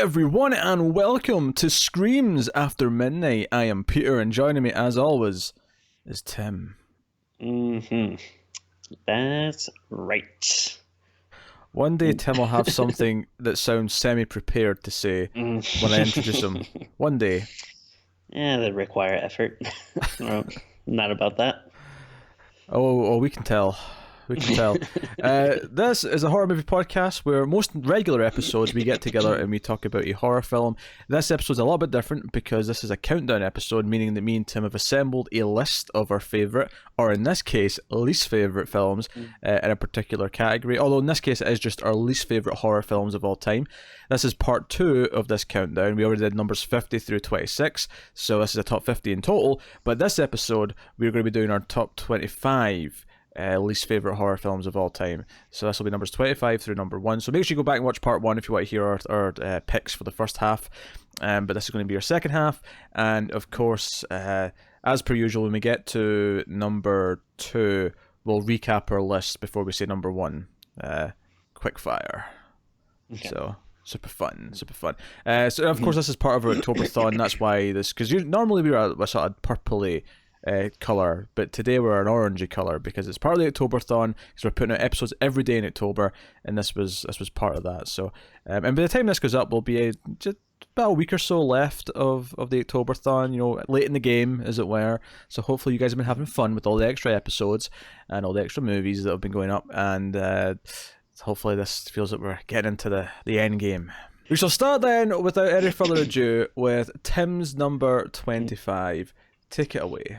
everyone, and welcome to Screams After Midnight. I am Peter, and joining me, as always, is Tim. That's right. One day, Tim will have something that sounds semi-prepared to say when I introduce him. One day. Yeah, that require effort. Well, not about that. Oh, we can tell. We can tell. This is a horror movie podcast where most regular episodes we get together and we talk about a horror film. This episode's a little bit different because this is a countdown episode, meaning that me and Tim have assembled a list of our favourite, or in this case, least favourite films in a particular category. Although in this case it is just our least favourite horror films of all time. This is part 2 of this countdown. We already did numbers 50 through 26, so this is a top 50 in total. But this episode, we're going to be doing our top 25 least favourite horror films of all time. So this will be numbers 25 through number 1. So make sure you go back and watch part 1 if you want to hear our picks for the first half. But this is going to be our second half. And of course, as per usual, when we get to number 2, we'll recap our list before we say number 1. Quick fire. Okay. So super fun. So of course this is part of our October-thon. That's why this, because normally we're a sort of purpley colour, but today we're an orangey colour because it's part of the October-thon, because we're putting out episodes every day in October, and this was part of that. So and by the time this goes up, we'll be just about a week or so left of the October-thon, you know, late in the game, as it were. So hopefully you guys have been having fun with all the extra episodes and all the extra movies that have been going up, and hopefully this feels like we're getting into the end game. We shall start then, without any further ado, with Tim's number 25. Take it away.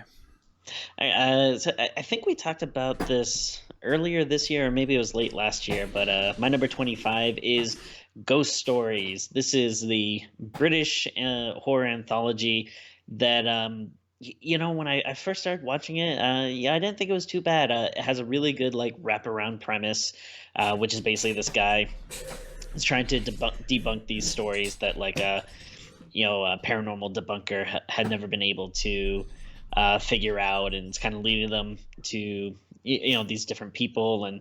So I think we talked about this earlier this year, or maybe it was late last year, but my number 25 is Ghost Stories. This is the British horror anthology that, when I first started watching it, I didn't think it was too bad. It has a really good, wraparound premise, which is basically this guy is trying to debunk these stories that, a paranormal debunker had never been able to figure out, and it's kind of leading them to these different people, and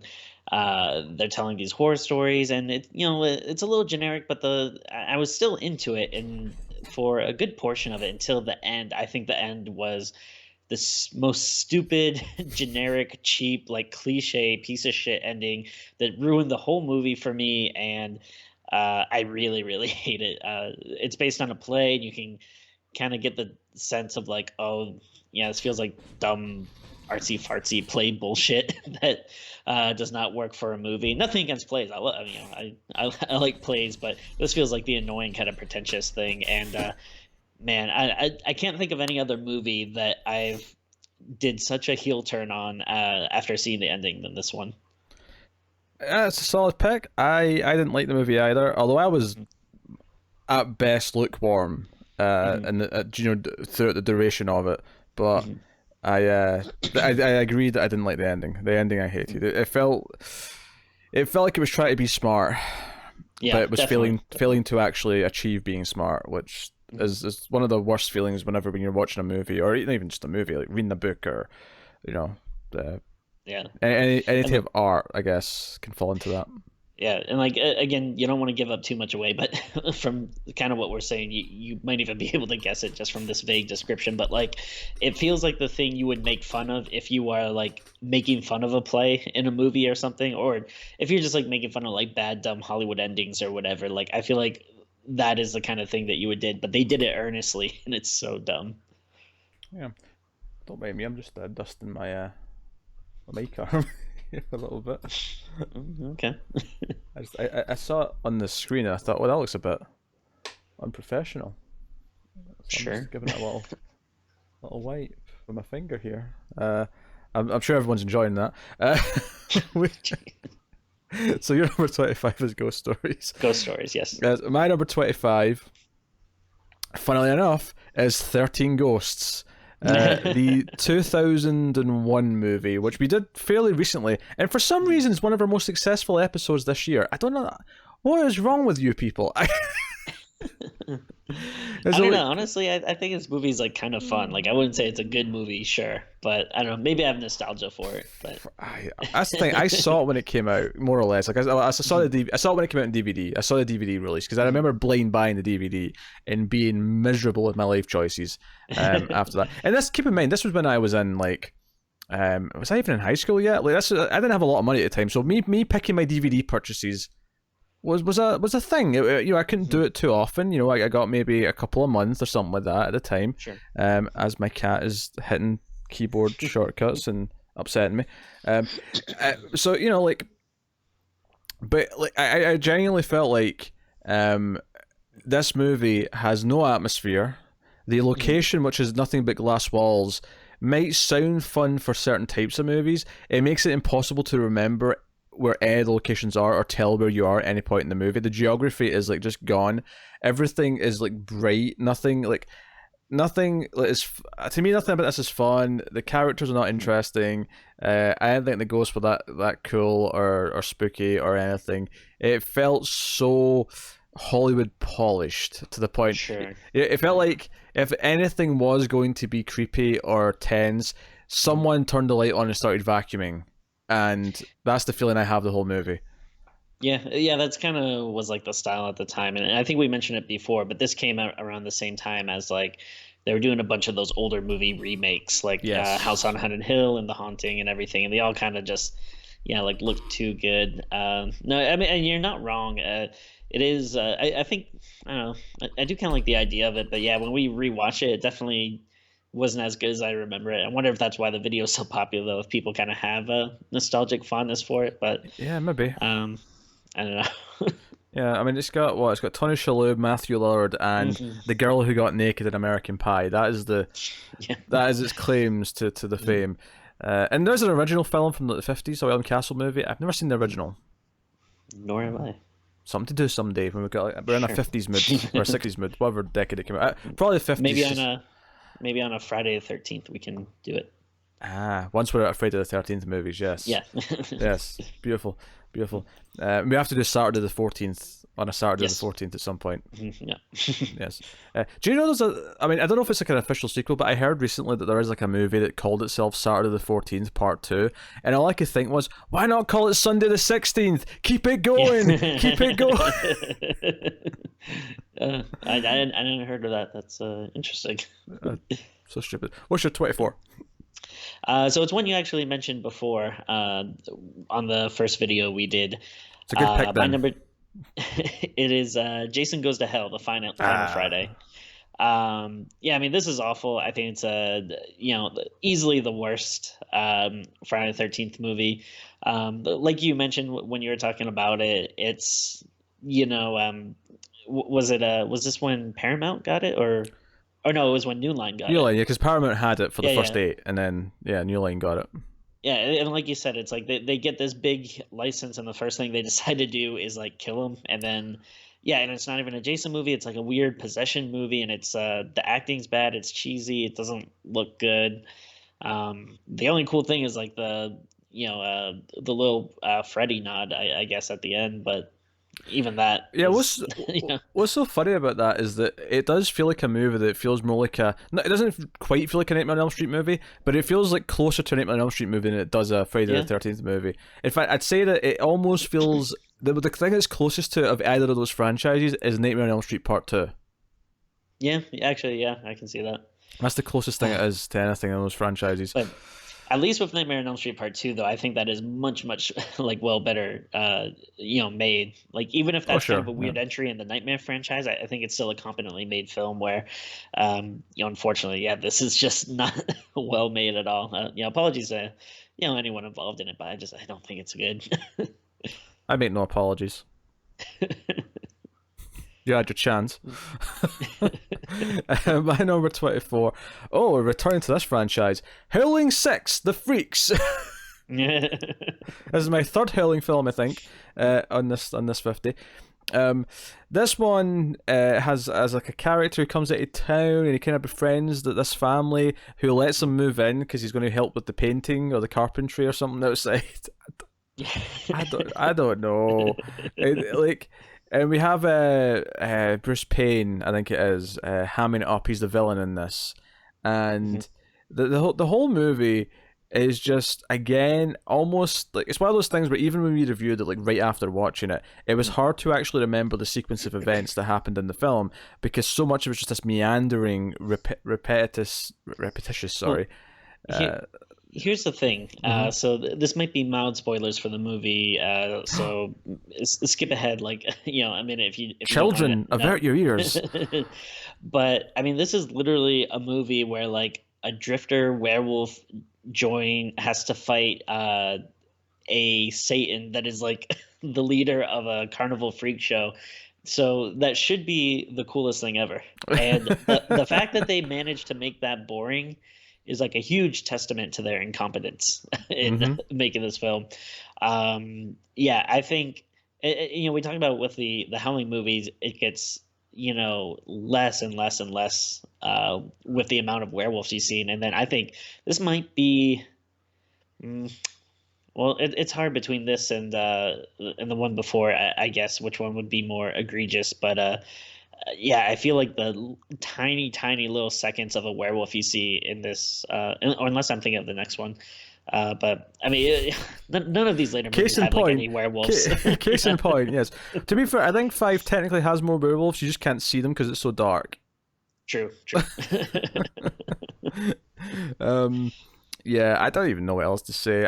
they're telling these horror stories, and it's a little generic, but I was still into it, and for a good portion of it until the end. I think the end was the most stupid, generic, cheap, cliche piece of shit ending that ruined the whole movie for me, and I really, really hate it. It's based on a play, and you can kind of get the sense of this feels like dumb, artsy fartsy play bullshit that does not work for a movie. Nothing against plays. I like plays, but this feels like the annoying kind of pretentious thing. And man, I can't think of any other movie that I've did such a heel turn on after seeing the ending than this one. Yeah, it's a solid pick. I didn't like the movie either, although I was at best lukewarm and throughout the duration of it. But I agree that I didn't like the ending. The ending I hated. It felt like it was trying to be smart, but it was failing to actually achieve being smart, which is one of the worst feelings when you're watching a movie, or even just a movie, like reading a book, or anything of art, I guess, can fall into that. Yeah, and again, you don't want to give up too much away, but from kind of what we're saying, you might even be able to guess it just from this vague description. But it feels like the thing you would make fun of if you are making fun of a play in a movie or something, or if you're just making fun of bad, dumb Hollywood endings or whatever. I feel like that is the kind of thing that you would did, but they did it earnestly, and it's so dumb. Yeah, don't mind me. I'm just dusting my mic arm a little bit. Okay. I saw it on the screen and I thought, well, that looks a bit unprofessional. So sure. I'm just giving it a little wipe with my finger here. I'm sure everyone's enjoying that. So your number 25 is Ghost Stories. Ghost Stories, yes. My number 25, funnily enough, is 13 Ghosts. The 2001 movie, which we did fairly recently, and for some reason is one of our most successful episodes this year. I don't know what is wrong with you people. I don't know. Honestly, I think this movie's like kind of fun. Like I wouldn't say it's a good movie, sure, but I don't know. Maybe I have nostalgia for it. But That's the thing. I saw it when it came out, more or less. Like I saw I saw it when it came out in DVD. I saw the DVD release because I remember blind buying the DVD and being miserable with my life choices after that. And this, keep in mind, this was when I was in like. Was I even in high school yet? Like I didn't have a lot of money at the time, so me picking my DVD purchases was a thing. I couldn't do it too often. I got maybe a couple of months or something like that at the time. Sure. As my cat is hitting keyboard shortcuts and upsetting me. So but like I genuinely felt like this movie has no atmosphere. The location, which is nothing but glass walls, might sound fun for certain types of movies. It makes it impossible to remember where any of the locations are or tell where you are at any point in the movie. The geography is like just gone. Everything is like bright. Nothing is, to me, nothing about this is fun. The characters are not interesting. I didn't think the ghosts were that cool or spooky or anything. It felt so Hollywood polished to the point. Sure. It felt like if anything was going to be creepy or tense, someone turned the light on and started vacuuming, and that's the feeling I have the whole movie. Yeah, that's kind of was like the style at the time, and I think we mentioned it before, but this came out around the same time as like they were doing a bunch of those older movie remakes, like House on Haunted Hill and The Haunting and everything, and they all kind of just like looked too good. No, I mean, and you're not wrong. It is. I think I don't know. I do kind of like the idea of it, but yeah, when we rewatch it, it definitely wasn't as good as I remember it. I wonder if that's why the video is so popular, though, if people kind of have a nostalgic fondness for it. But yeah, maybe. I don't know. Yeah, I mean, it's got Tony Shalhoub, Matthew Lillard, and the girl who got naked in American Pie. That is that is its claims to the fame. And there's an original film from the 50s, a William Castle movie. I've never seen the original. Nor have I. Something to do someday when we're in a 50s mood or 60s mood, whatever decade it came out. Probably 50s. Maybe on a Friday the 13th we can do it. Once we're at Friday the 13th movies, yes. Yeah. Yes, beautiful. We have to do Saturday the 14th on a Saturday the 14th at some point. Yeah. Yes. Do you know I mean, I don't know if it's like an official sequel, but I heard recently that there is like a movie that called itself Saturday the 14th Part 2, and all I could think was, why not call it Sunday the 16th? Keep it going! Yeah. Keep it going! I hadn't heard of that. That's interesting. So stupid. What's your 24? So it's one you actually mentioned before on the first video we did. It's a good pick then. My number, it is Jason Goes to Hell, the final Friday. Yeah, I mean, this is awful. I think it's easily the worst Friday the 13th movie. Like you mentioned when you were talking about it, it's was this when Paramount got it or no, it was when New Line got it. New Line, yeah, because Paramount had it for the first 8, and then New Line got it. Yeah, and like you said, it's like they get this big license, and the first thing they decide to do is like kill him, and then and it's not even a Jason movie; it's like a weird possession movie, and it's the acting's bad, it's cheesy, it doesn't look good. The only cool thing is like the little Freddy nod, I guess, at the end, but even that. Yeah, what's so funny about that is that it does feel like a movie that feels more like it doesn't quite feel like a Nightmare on Elm Street movie, but it feels like closer to a Nightmare on Elm Street movie than it does a Friday the 13th movie. In fact, I'd say that it almost feels the thing that's closest to it of either of those franchises is Nightmare on Elm Street Part 2. Yeah, actually, I can see that. That's the closest thing it is to anything in those franchises. But at least with Nightmare on Elm Street Part 2, though, I think that is much like better made. Like even if that's kind of a weird entry in the Nightmare franchise, I think it's still a competently made film where unfortunately, this is just not well made at all. Apologies to anyone involved in it, but I don't think it's good. I make no apologies. You had your chance. My number 24. Oh, we're returning to this franchise. Howling 6, The Freaks. This is my third Howling film, I think, on this 50. This one has like a character who comes out of town and he kind of befriends this family who lets him move in because he's going to help with the painting or the carpentry or something outside. I don't know. And we have Bruce Payne, I think it is, hamming it up. He's the villain in this, Mhm. and the whole movie is just again almost like it's one of those things where even when we reviewed it like right after watching it, it was hard to actually remember the sequence of events that happened in the film because so much of it was just this meandering, repetitious. Well, Sorry. here, Uh, here's the thing. mhm. So this might be mild spoilers for the movie. So skip ahead, like a minute if you don't want Children, to avert your ears. know. But I mean, this is literally a movie where like a drifter werewolf has to fight a Satan that is like the leader of a carnival freak show. So that should be the coolest thing ever. And the fact that they managed to make that boring is like a huge testament to their incompetence in hmm making this film. Yeah, I think we talk about with the Howling movies, it gets less and less and less with the amount of werewolves you've seen, and then I think this might be. mm, well, it's hard between this and the one before, I guess, which one would be more egregious. But yeah, I feel like the tiny, tiny little seconds of a werewolf you see in this, or unless I'm thinking of the next one. But I mean, none of these later movies Case in have like point. any werewolves. Case in point. Yes. To be fair, I think five technically has more werewolves. You just can't see them because it's so dark. True, true. um, yeah, I don't even know what else to say.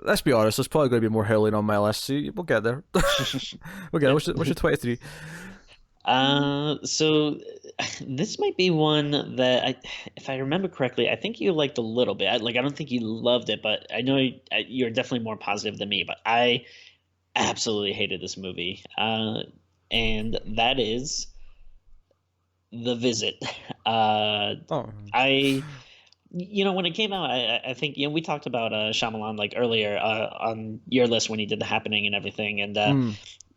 Let's be honest. There's probably going to be more howling on my list. See, we'll get there. We'll get there. Yeah. What's your 23? So this might be one that if I remember correctly, I think you liked a little bit. I don't think you loved it, but I know you're definitely more positive than me. But I absolutely hated this movie, and that is The Visit. Oh. I when it came out, I think we talked about Shyamalan like earlier on your list when he did The Happening and everything, and Mm.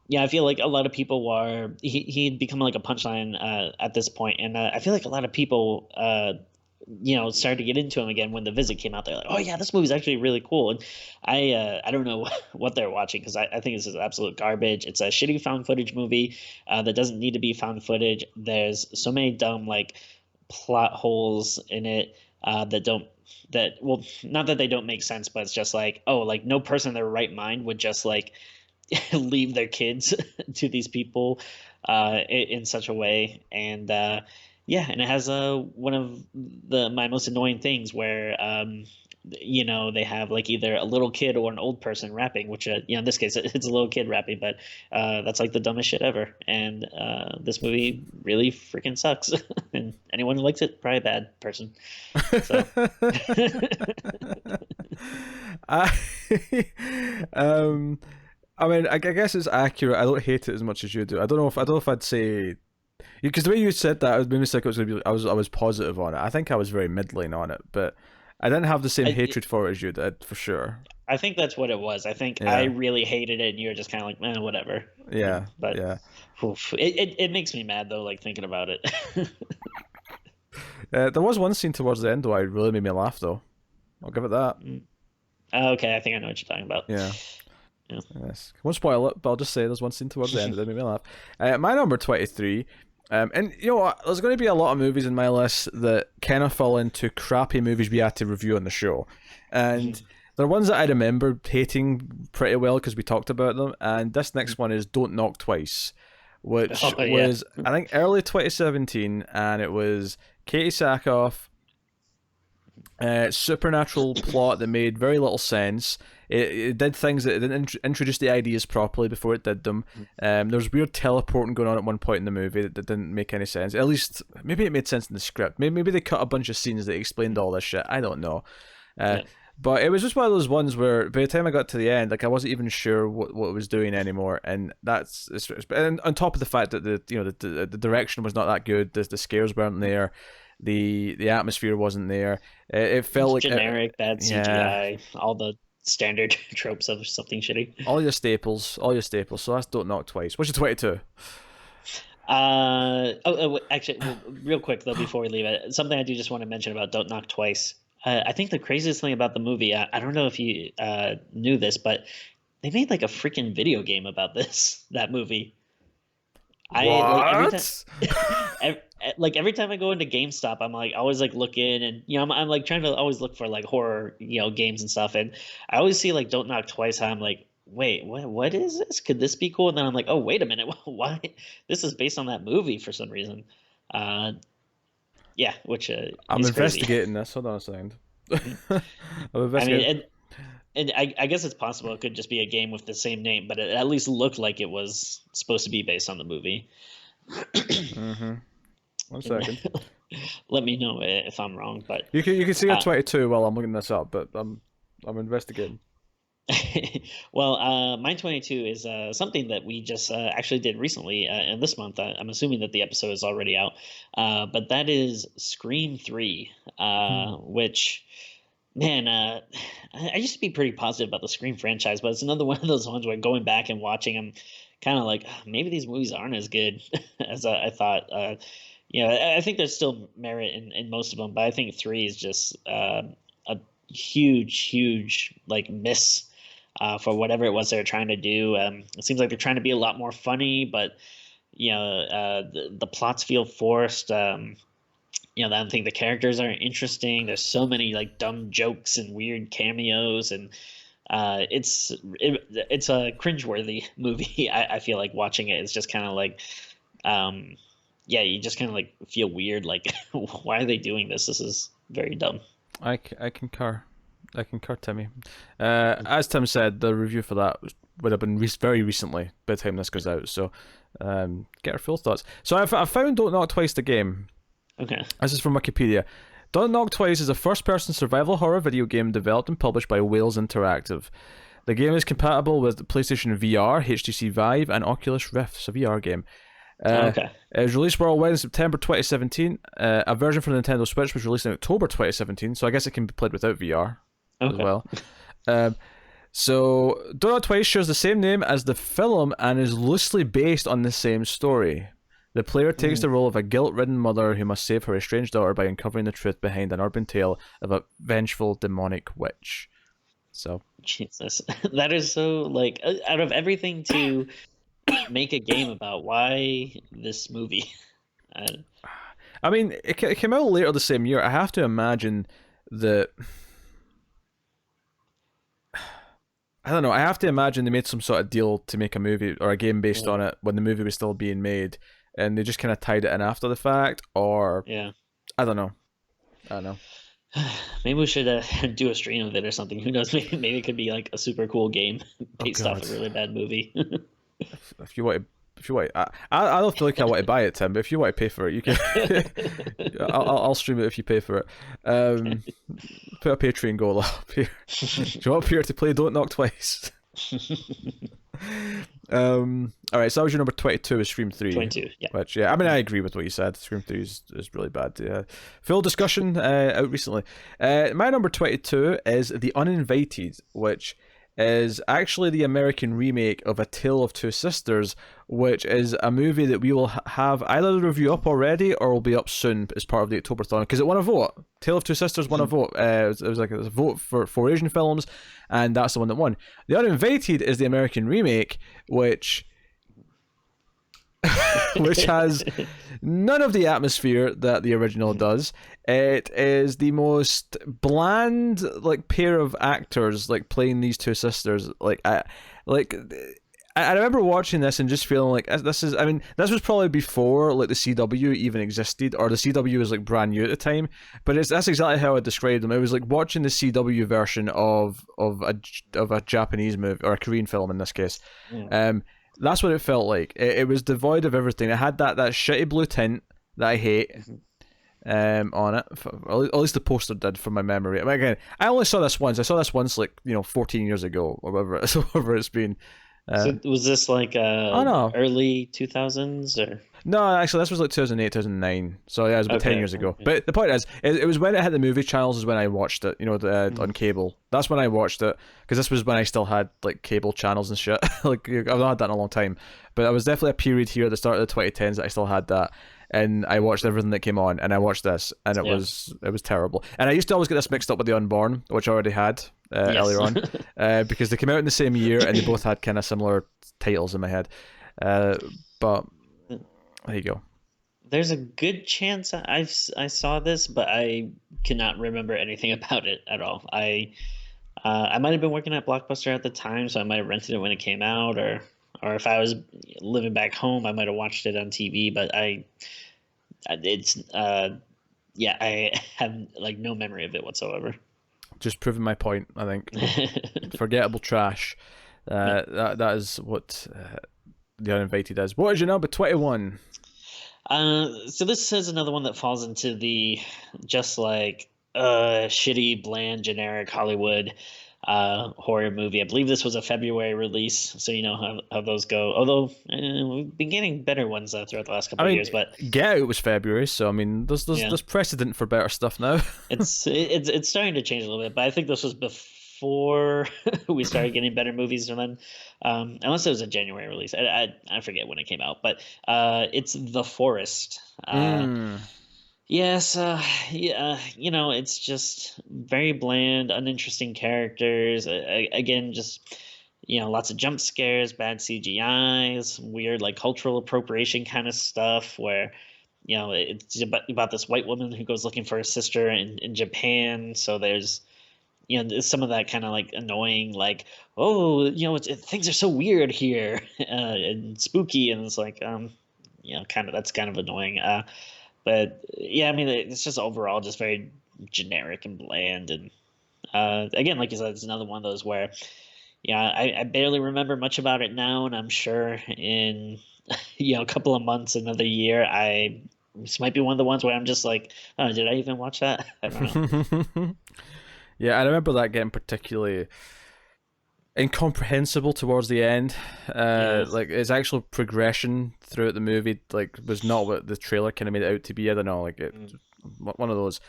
yeah, I feel like a lot of people he'd become like a punchline at this point, and I feel like a lot of people started to get into him again when The Visit came out. They're like, oh yeah, this movie's actually really cool, and I don't know what they're watching because I think this is absolute garbage. It's a shitty found footage movie that doesn't need to be found footage. There's so many dumb like plot holes in it well, not that they don't make sense, but it's just like, oh, like no person in their right mind would just like leave their kids to these people in such a way. And yeah, and it has one of my most annoying things where they have like either a little kid or an old person rapping, which in this case it's a little kid rapping, but that's like the dumbest shit ever. And this movie really freaking sucks. And anyone who likes it, probably a bad person. So I, um, I mean, I guess it's accurate. I don't hate it as much as you do. I don't know if I'd say because the way you said that, it made me think it was gonna be. I was positive on it. I think I was very middling on it, but I didn't have the same I, hatred for it as you did, for sure. I think that's what it was. I think I Yeah, really hated it, and you're just kind of like, whatever. yeah, But yeah. oof, it makes me mad though, like thinking about it. There was one scene towards the end though. I really made me laugh though. I'll give it that. Mm. Okay, I think I know what you're talking about. Yeah. Yeah. Yes. I won't spoil it, but I'll just say there's one scene towards the end that made me laugh. My number 23. And you know what? There's going to be a lot of movies in my list that kind of fall into crappy movies we had to review on the show. And there are ones that I remember hating pretty well because we talked about them. And this next one is Don't Knock Twice, which Oh yeah. was, I think, early 2017. And it was Katie Sackhoff, supernatural plot that made very little sense. It did things that it didn't introduce the ideas properly before it did them. There's weird teleporting going on at one point in the movie that didn't make any sense. At least, maybe it made sense in the script. Maybe they cut a bunch of scenes that explained all this shit. I don't know. Yeah. But it was just one of those ones where by the time I got to the end, like I wasn't even sure what it was doing anymore, and and on top of the fact that the direction was not that good, the scares weren't there, the atmosphere wasn't there. It felt It's like generic, bad yeah, CGI, all the standard tropes of something shitty. all your staples, all your staples. So that's Don't Knock Twice. What's your 22? Wait, actually, well, real quick though, before we leave it, something I do just want to mention about Don't Knock Twice. I think the craziest thing about the movie, I don't know if you knew this, but they made like a freaking video game about that movie. I like every time, What? like every time I go into GameStop, I'm like always like looking, and I'm like trying to always look for like horror games and stuff, and I always see like Don't Knock Twice. How I'm like, wait, what is this? Could this be cool? And then I'm like, oh wait a minute, why? This is based on that movie for some reason. Uh, yeah, which I'm is crazy. investigating this. Hold on a second. I'm I mean, investigating. and I guess it's possible it could just be a game with the same name, but it at least looked like it was supposed to be based on the movie. Mm-hmm. One second. Let me know if I'm wrong, but You can see a 22 while I'm looking this up, but I'm investigating. well, mine 22 is something that we just actually did recently in this month. I'm assuming that the episode is already out, but that is Scream 3, which, man, I used to be pretty positive about the Scream franchise, but it's another one of those ones where going back and watching them, kind of like, maybe these movies aren't as good as I thought. I think there's still merit in most of them, but I think 3 is just a huge like miss for whatever it was they were trying to do. It seems like they're trying to be a lot more funny, but the plots feel forced. I don't think the characters are interesting. There's so many like dumb jokes and weird cameos, and it's a cringeworthy movie. I feel like watching it is just kind of like, you just kind of like feel weird. Like, why are they doing this? This is very dumb. I concur. I concur, Timmy. As Tim said, the review for that would have been very recently by the time this goes out. So, get our full thoughts. So I found Don't Knock Twice the game. Okay. This is from Wikipedia. Don't Knock Twice is a first-person survival horror video game developed and published by Wales Interactive. The game is compatible with PlayStation VR, HTC Vive, and Oculus Rift. It's a VR game. Okay. It was released worldwide in September 2017. A version for the Nintendo Switch was released in October 2017, so I guess it can be played without VR as well. So, Don't Knock Twice shares the same name as the film and is loosely based on the same story. The player takes the role of a guilt-ridden mother who must save her estranged daughter by uncovering the truth behind an urban tale of a vengeful demonic witch. So, Jesus, that is so like out of everything to make a game about, why this movie? I mean, it came out later the same year. I have to imagine that. I don't know. I have to imagine they made some sort of deal to make a movie or a game based on it when the movie was still being made, and they just kind of tied it in after the fact, or I don't know. Maybe we should do a stream of it or something. Who knows? Maybe it could be like a super cool game based off a really bad movie. If you want I don't feel like I want to buy it, Tim. But if you want to pay for it, you can. I'll stream it if you pay for it. Put a Patreon goal up here. Do you want Peter to play Don't Knock Twice? All right, so that was your number 22 is Scream 3. 22, yeah. Which, I mean, I agree with what you said. Scream 3 is really bad. Yeah. Full discussion out recently. My number 22 is The Uninvited, which is actually the American remake of A Tale of Two Sisters, which is a movie that we will have either the review up already or will be up soon as part of the October-thon, because it won a vote. Tale of Two Sisters won a vote. It was a vote for Asian films, and that's the one that won. The Uninvited is the American remake, which has none of the atmosphere that the original does. It is the most bland pair of actors playing these two sisters. I remember watching this and just feeling like this was probably before the CW even existed, or the CW was brand new at the time. But that's exactly how I described them. It was like watching the CW version of a Japanese movie, or a Korean film in this case. That's what it felt like. It was devoid of everything. It had that shitty blue tint that I hate on it. At least the poster did, from my memory. I mean, again, I only saw this once. I saw this once 14 years ago, or whatever it's been. So was this early 2000s or? No, actually, this was 2008, 2009. So yeah, it was about 10 years ago. Okay. But the point is, it was when it hit the movie channels is when I watched it. On cable. That's when I watched it, because this was when I still had cable channels and shit. I've not had that in a long time. But there was definitely a period here at the start of the 2010s that I still had that, and I watched everything that came on, and I watched this, and it was terrible. And I used to always get this mixed up with The Unborn, which I already had. Yes. earlier on, because they came out in the same year and they both had kind of similar titles in my head. But there you go. There's a good chance I saw this, but I cannot remember anything about it at all. I might have been working at Blockbuster at the time, so I might have rented it when it came out, or if I was living back home, I might have watched it on TV. But it's yeah, I have like no memory of it whatsoever. Just proving my point, I think. Forgettable trash. That is what The Uninvited is. What is your number 21? So this is another one that falls into the just like shitty, bland, generic Hollywood horror movie. I believe this was a February release, so you know how those go. Although we've been getting better ones throughout the last couple of years. But Get Out was February, so I mean, there's precedent for better stuff now. it's starting to change a little bit, but I think this was before we started getting better movies. And then, unless it was a January release, I forget when it came out. But it's The Forest. Yes, yeah, you know, it's just very bland, uninteresting characters. Again, just lots of jump scares, bad CGI, some weird like cultural appropriation kind of stuff. Where it's about this white woman who goes looking for her sister in Japan. So there's there's some of that kind of like annoying, like, oh, things are so weird here and spooky, and it's like that's kind of annoying. But yeah, I mean, it's just overall just very generic and bland. And again, like you said, it's another one of those where, I barely remember much about it now, and I'm sure in a couple of months, another year, this might be one of the ones where I'm just like, oh, did I even watch that? I don't know. Yeah, I remember that getting particularly incomprehensible towards the end. Like its actual progression throughout the movie was not what the trailer kind of made it out to be. I don't know, one of those.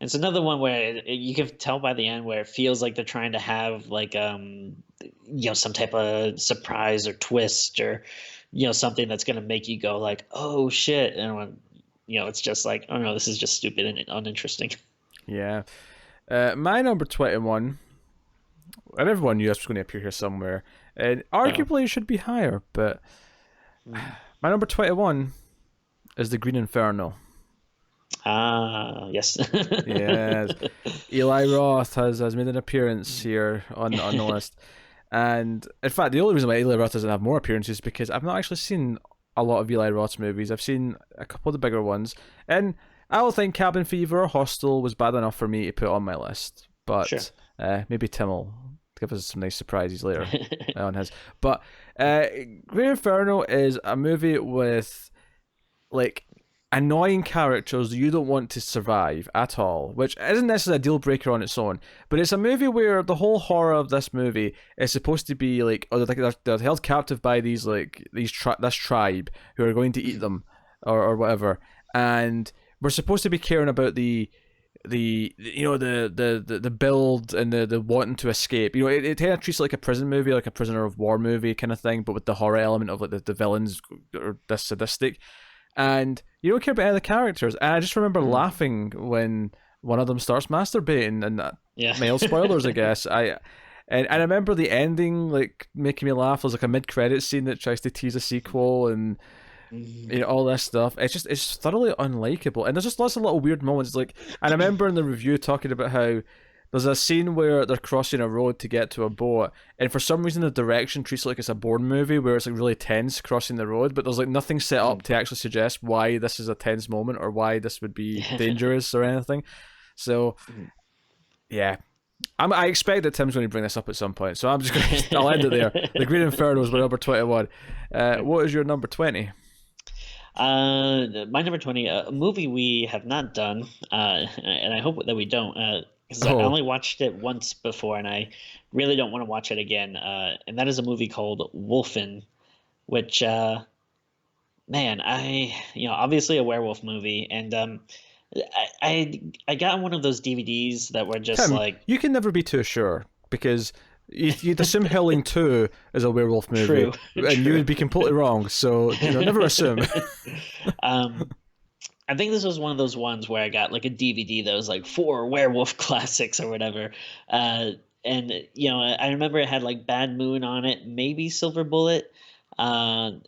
It's another one where you can tell by the end where it feels like they're trying to have like some type of surprise or twist, or something that's going to make you go like, oh shit, and when it's just like, oh no, this is just stupid and uninteresting. Yeah. My number 21, and everyone knew this was going to appear here somewhere, and arguably it should be higher, but my number 21 is The Green Inferno. Yes. Yes. Eli Roth has made an appearance here on the list. And in fact, the only reason why Eli Roth doesn't have more appearances is because I've not actually seen a lot of Eli Roth's movies. I've seen a couple of the bigger ones, and I don't think Cabin Fever or Hostel was bad enough for me to put on my list. But sure. Maybe Tim will give us some nice surprises later on his. But Green Inferno is a movie with like annoying characters you don't want to survive at all, which isn't necessarily a deal breaker on its own, but it's a movie where the whole horror of this movie is supposed to be like, they're held captive by this tribe who are going to eat them or whatever, and we're supposed to be caring about the build and the wanting to escape. It kind of treats it like a prison movie, like a prisoner of war movie kind of thing, but with the horror element of like the villains are this sadistic. And you don't care about any of the characters. And I just remember laughing when one of them starts masturbating, and male spoilers, I guess. And I remember the ending like making me laugh. There's like a mid-credit scene that tries to tease a sequel, and all this stuff. It's thoroughly unlikable. And there's just lots of little weird moments. And I remember in the review talking about how there's a scene where they're crossing a road to get to a boat, and for some reason the direction treats it like it's a Bourne movie where it's like really tense crossing the road, but there's like nothing set up to actually suggest why this is a tense moment or why this would be dangerous or anything. So yeah, I expect that Tim's going to bring this up at some point, so I'm just going to I'll end it there. The Green Inferno is my number 21. What is your number 20? My number 20, a movie we have not done, and I hope that we don't, because I only watched it once before, and I really don't want to watch it again. And that is a movie called Wolfen, which, man, obviously a werewolf movie, and I got one of those DVDs that were just Tim, like, you can never be too sure, because you'd assume Howling 2 is a werewolf movie, and you would be completely wrong. So never assume. I think this was one of those ones where I got like a DVD that was like 4 werewolf classics or whatever. And and I remember it had like Bad Moon on it, maybe Silver Bullet, and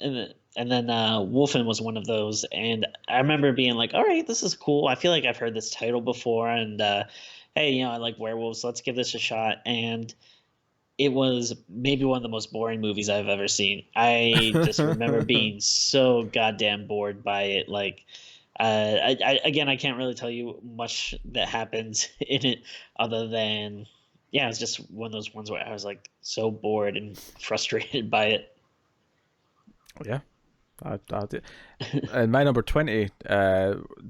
then Wolfen was one of those, and I remember being like, all right, this is cool. I feel like I've heard this title before, and hey, I like werewolves, so let's give this a shot. And it was maybe one of the most boring movies I've ever seen. I just remember being so goddamn bored by it. Like, again, I can't really tell you much that happens in it other than, yeah, it's just one of those ones where I was like so bored and frustrated by it. Yeah. I did. And my number 20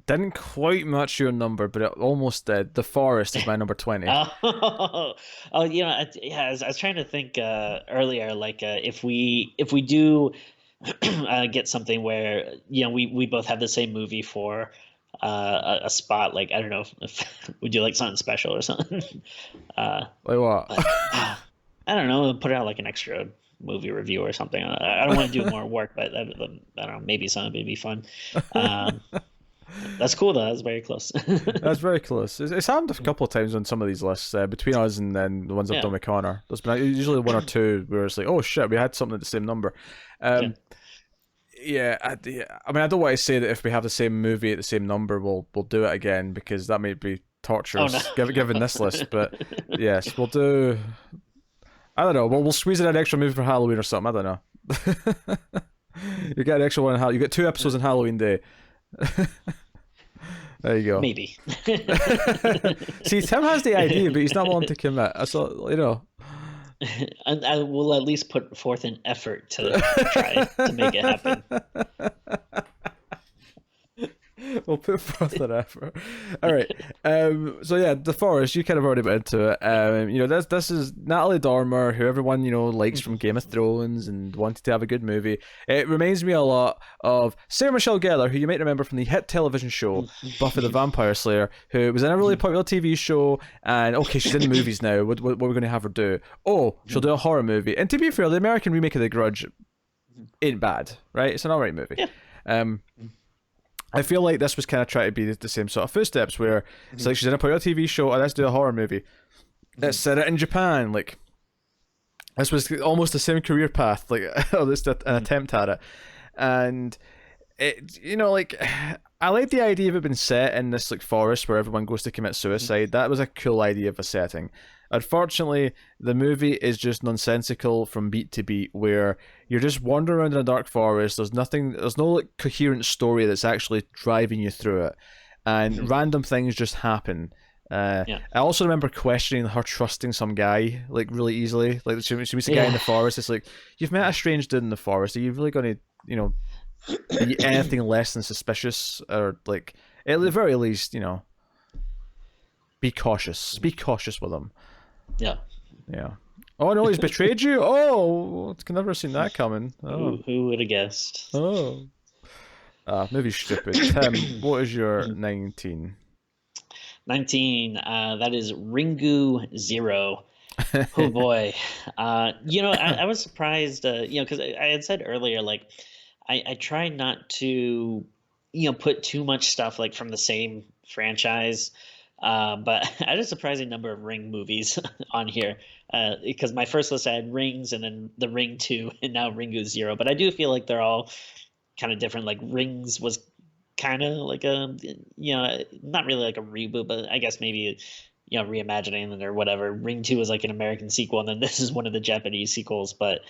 didn't quite match your number, but it almost did. The Forest is my number 20. Oh, I was trying to think earlier, like if we do get something where we both have the same movie for a spot, like I don't know if we do like something special or something. Like what? But, I don't know, put out like an extra movie review or something. I don't want to do more work, but I don't know, maybe something would be fun. That's cool though. That's very close. That's very close. It's happened a couple of times on some of these lists between us and then the ones I've done with Connor. There's been usually one or two where it's like, oh shit, we had something at the same number. Yeah, I mean, I don't want to say that if we have the same movie at the same number, we'll do it again, because that might be torturous, given this list. But yes, we'll do. I don't know. We'll squeeze in an extra movie for Halloween or something. I don't know. You get an extra one in Halloween. You get 2 episodes on Halloween Day. There you go. Maybe. See, Tim has the idea, but he's not willing to commit. So, And I will at least put forth an effort to try to make it happen. We'll put forth an effort. All right. So yeah, The Forest. You kind of already went into it. This is Natalie Dormer, who everyone likes from Game of Thrones and wanted to have a good movie. It reminds me a lot of Sarah Michelle Gellar, who you might remember from the hit television show Buffy the Vampire Slayer, who was in a really popular TV show. And okay, she's in the movies now. What are we going to have her do? Oh, she'll do a horror movie. And to be fair, the American remake of The Grudge ain't bad, right? It's an alright movie. Yeah. I feel like this was kind of trying to be the same sort of footsteps, where it's like she's in a popular TV show, and let's do a horror movie. Let's set it in Japan. Like, this was almost the same career path, like at least an attempt at it. And it, I like the idea of it being set in this like forest where everyone goes to commit suicide. That was a cool idea of a setting. Unfortunately, the movie is just nonsensical from beat to beat, where you're just wandering around in a dark forest. There's no like coherent story that's actually driving you through it, and random things just happen. I also remember questioning her trusting some guy like really easily. Like she meets a guy in the forest. It's like, you've met a strange dude in the forest. Are you really going to be anything less than suspicious, or like at the very least be cautious. Be cautious with him. Yeah. Oh no, he's betrayed you. Oh, I never seen that coming. Oh. Who would have guessed? Oh. Movie stupid. Tim, what is your 19? 19. That is Ringu Zero. Oh boy. I was surprised. Because I had said earlier, like, I try not to, put too much stuff like from the same franchise. But I had a surprising number of Ring movies on here, because my first list I had Rings, and then The Ring 2, and now Ringu Zero. But I do feel like they're all kind of different. Like Rings was kind of like a, not really like a reboot, but I guess maybe, reimagining or whatever. Ring 2 was like an American sequel, and then this is one of the Japanese sequels. But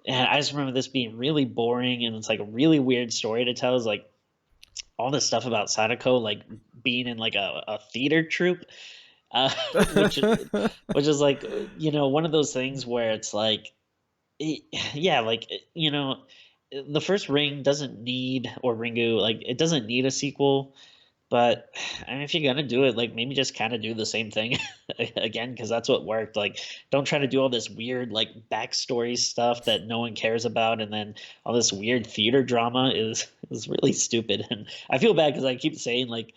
I just remember this being really boring, and it's like a really weird story to tell. Is like all this stuff about Sadako like being in like a theater troupe, which is like, one of those things where it's like, the first Ring doesn't need, or Ringu, like it doesn't need a sequel. But I mean, if you're gonna do it, like maybe just kind of do the same thing again, because that's what worked. Like, don't try to do all this weird like backstory stuff that no one cares about, and then all this weird theater drama is really stupid. And I feel bad because I keep saying like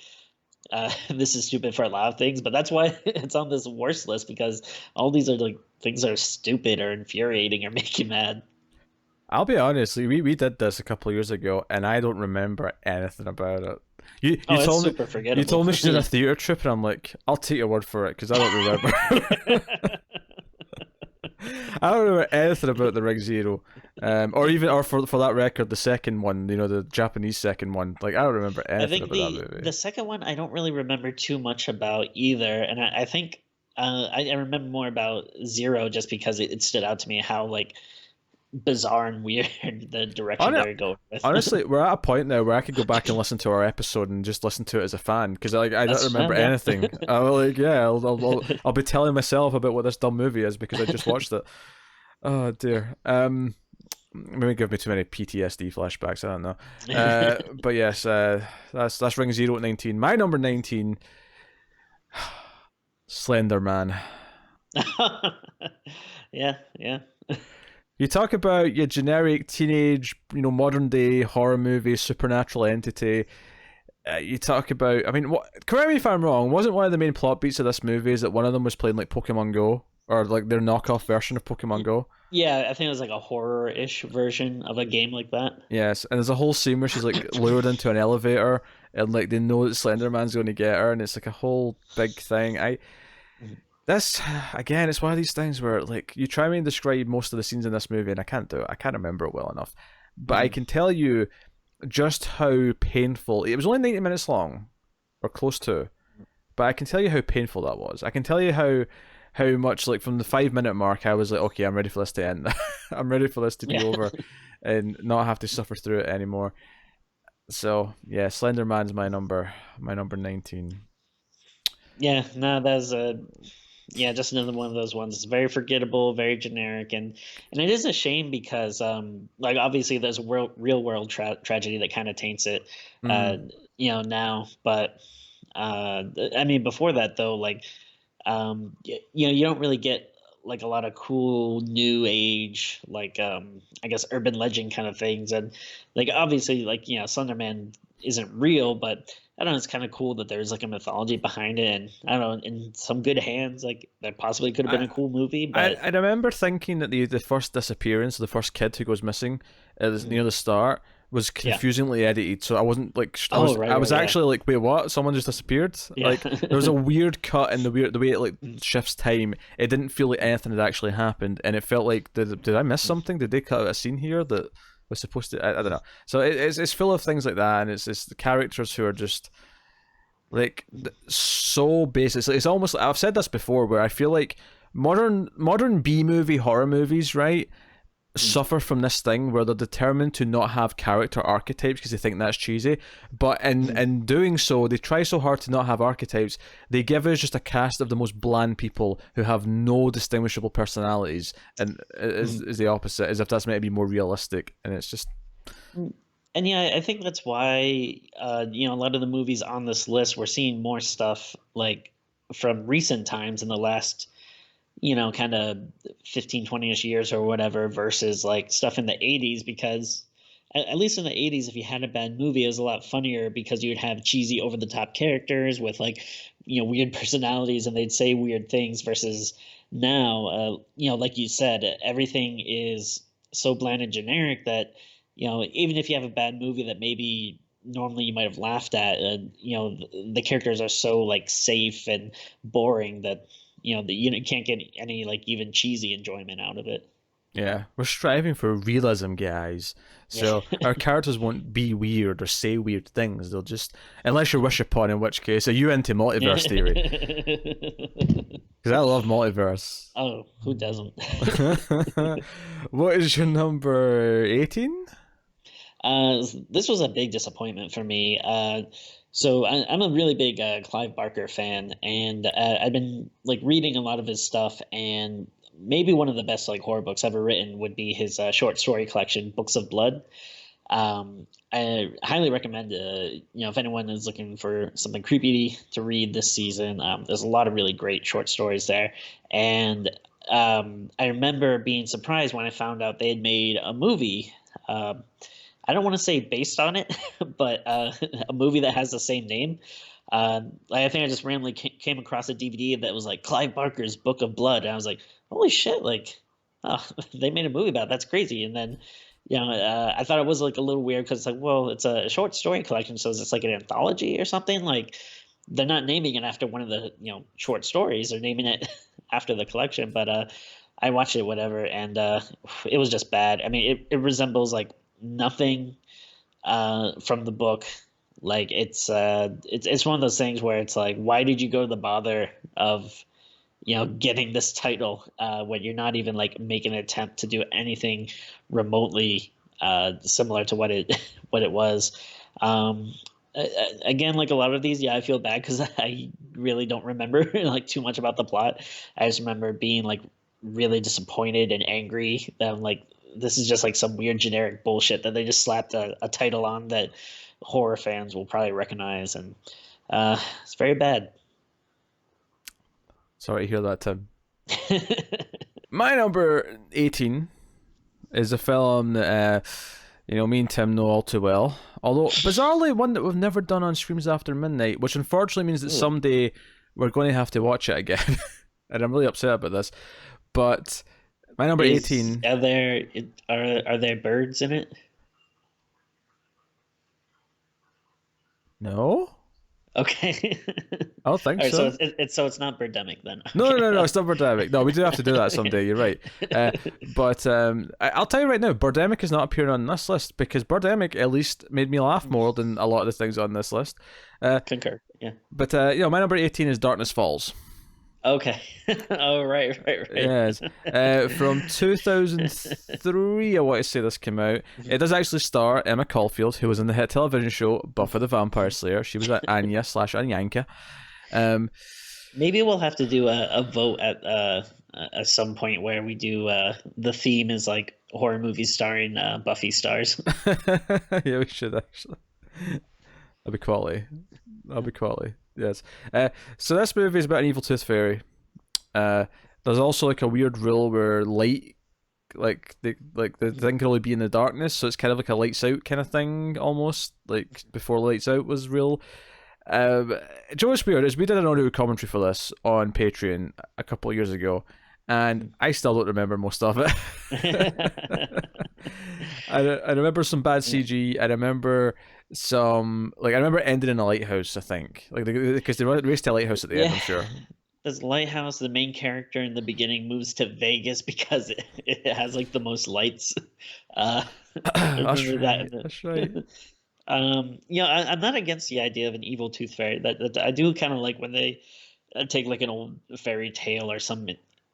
this is stupid for a lot of things, but that's why it's on this worst list, because all these are like things that are stupid or infuriating or make you mad. I'll be honest, we did this a couple of years ago, and I don't remember anything about it. You told me she's in a theatre troupe, and I'm like, I'll take your word for it, because I don't remember. I don't remember anything about the Ring Zero, or for that record, the second one, the Japanese second one. Like I don't remember I anything think about that movie. the second one I don't really remember too much about either, and I think I remember more about Zero just because it stood out to me how like bizarre and weird the direction Hon- they're going with. Honestly, we're at a point now where I could go back and listen to our episode and just listen to it as a fan because I don't That's remember fun, yeah. anything. I'm like, yeah, I'll be telling myself about what this dumb movie is because I just watched it. Oh dear. Maybe give me too many PTSD flashbacks. I don't know. But yes, that's Ring Zero at 19. My number 19, Slender Man. Yeah, yeah. You talk about your generic teenage, modern day horror movie, supernatural entity. You talk about, I mean, correct me if I'm wrong, wasn't one of the main plot beats of this movie is that one of them was playing like Pokemon Go? Or like their knockoff version of Pokemon Go? Yeah, I think it was like a horror-ish version of a game like that. Yes, and there's a whole scene where she's like lured into an elevator and like they know that Slender Man's going to get her and it's like a whole big thing. This again, it's one of these things where like you try and describe most of the scenes in this movie, and I can't do it. I can't remember it well enough, but I can tell you just how painful. It was only 90 minutes long, or close to, but I can tell you how painful that was. I can tell you how much like from the 5 minute mark, I was like, okay, I'm ready for this to end. I'm ready for this to be over, and not have to suffer through it anymore. So yeah, Slender Man's my number 19. Yeah, no, that's yeah, just another one of those ones. It's very forgettable, very generic, and it is a shame because like obviously there's a real world tragedy that kind of taints it, now. But I mean, before that though, like you don't really get like a lot of cool new age like I guess urban legend kind of things, and like obviously like Slender Man isn't real, but I don't know, it's kind of cool that there's like a mythology behind it, and I don't know, in some good hands, like that possibly could have been a cool movie. But I remember thinking that the first disappearance, the first kid who goes missing, near the start, was confusingly edited. So I wasn't like I was actually like, wait, what? Someone just disappeared? Yeah. Like there was a weird cut in the way it like shifts time. It didn't feel like anything had actually happened, and it felt like did I miss something? Did they cut out a scene here that was supposed to? I don't know. So it's full of things like that, and it's the characters who are just like so basic. It's almost, I've said this before, where I feel like modern B movie horror movies, right, suffer from this thing where they're determined to not have character archetypes because they think that's cheesy, but in doing so they try so hard to not have archetypes, they give us just a cast of the most bland people who have no distinguishable personalities, and is the opposite, as if that's meant to be more realistic, and it's just And yeah, I think that's why a lot of the movies on this list, we're seeing more stuff like from recent times in the last kind of 15, 20ish years or whatever, versus like stuff in the 80s, because at least in the 80s, if you had a bad movie, it was a lot funnier because you would have cheesy over the top characters with like weird personalities, and they'd say weird things, versus now like you said, everything is so bland and generic that even if you have a bad movie that maybe normally you might have laughed at, the characters are so like safe and boring that that you can't get any like even cheesy enjoyment out of it. yeah, we're striving for realism, guys. So our characters won't be weird or say weird things. They'll just, unless you wish upon, in which case, are you into multiverse theory? Because I love multiverse. Oh, who doesn't? What is your number 18? This was a big disappointment for me. So I'm a really big Clive Barker fan, and I've been like reading a lot of his stuff, and maybe one of the best like horror books ever written would be his short story collection, Books of Blood. I highly recommend, if anyone is looking for something creepy to read this season, there's a lot of really great short stories there. And I remember being surprised when I found out they had made a movie. I don't want to say based on it, but a movie that has the same name. I think I just randomly came across a DVD that was like Clive Barker's Book of Blood, and I was like, holy shit, like, oh, they made a movie about it. That's crazy. And then, I thought it was like a little weird because it's like, well, it's a short story collection, so it's like an anthology or something. Like, they're not naming it after one of the short stories; they're naming it after the collection. But I watched it, whatever, and it was just bad. I mean, it resembles like nothing from the book. Like it's one of those things where it's like, why did you go to the bother of getting this title when you're not even like making an attempt to do anything remotely similar to what it what it was. Again, like a lot of these, yeah, I feel bad because I really don't remember like too much about the plot. I just remember being like really disappointed and angry that I'm like, this is just like some weird generic bullshit that they just slapped a title on that horror fans will probably recognize, and it's very bad. Sorry to hear that, Tim. My number 18 is a film that me and Tim know all too well. Although bizarrely one that we've never done on Streams After Midnight, which unfortunately means that someday we're going to have to watch it again, and I'm really upset about this. But my number 18. Are there birds in it? No. Okay. I don't think All right, so. So it's not Birdemic then. No, Okay. no, it's not Birdemic. No, we do have to do that someday. You're right. But I'll tell you right now, Birdemic is not appearing on this list because Birdemic at least made me laugh more than a lot of the things on this list. Concur. Yeah. But my number 18 is Darkness Falls. Okay. Oh, right. Yes. From 2003, I want to say this came out. It does actually star Emma Caulfield, who was in the hit television show Buffy the Vampire Slayer. She was Anya / Anyanka. Maybe we'll have to do a vote at some point where we do the theme is like horror movies starring Buffy stars. Yeah, we should actually. That'd be quality. Yes. So this movie is about an evil tooth fairy. There's also like a weird rule where light, like the thing can only be in the darkness, so it's kind of like a lights out kind of thing almost, like before lights out was real. Joe, what's weird is we did an audio commentary for this on Patreon a couple of years ago, and I still don't remember most of it. I remember some bad CG. I remember I remember ending in a lighthouse, I think, like because they raced to a lighthouse at the end, I'm sure. This lighthouse, the main character in the beginning moves to Vegas because it has like the most lights. That's right. That's right. I'm not against the idea of an evil tooth fairy. That I do kind of like when they take like an old fairy tale or some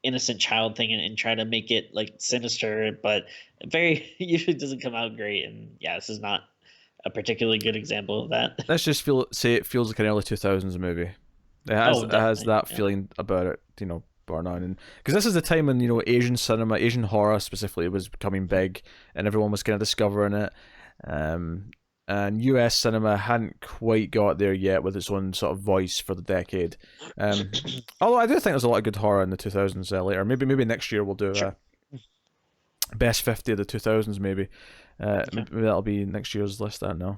innocent child thing and try to make it like sinister, but very usually doesn't come out great. And yeah, this is not a particularly good example of that. Let's just say it feels like an early 2000s movie. It has that feeling about it, bar none. And because this is the time when Asian cinema, Asian horror specifically, was becoming big, and everyone was kind of discovering it. And US cinema hadn't quite got there yet with its own sort of voice for the decade. Although I do think there's a lot of good horror in the 2000s later. Maybe next year we'll do best 50 of the 2000s. Maybe that'll be next year's list. I don't know.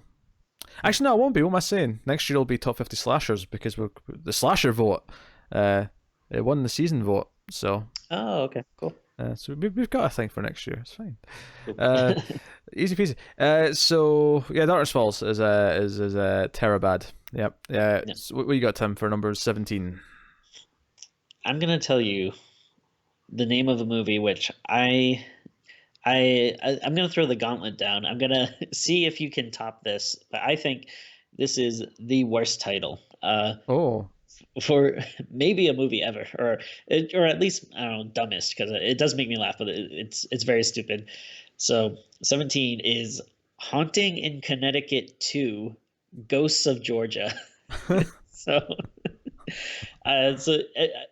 Actually, no, it won't be. What am I saying? Next year will be top 50 slashers because the slasher vote. It won the season vote. So. Oh, okay, cool. So we've got a thing for next year. It's fine. Easy peasy. So yeah, Darkness Falls is Terabad. Yep. Yeah. So what you got, Tim, for number 17? I'm gonna tell you the name of the movie, which I'm gonna throw the gauntlet down. I'm gonna see if you can top this. But I think this is the worst title. For maybe a movie ever, or at least I don't know, dumbest, because it does make me laugh, but it's very stupid. So 17 is Haunting in Connecticut 2, Ghosts of Georgia. So I don't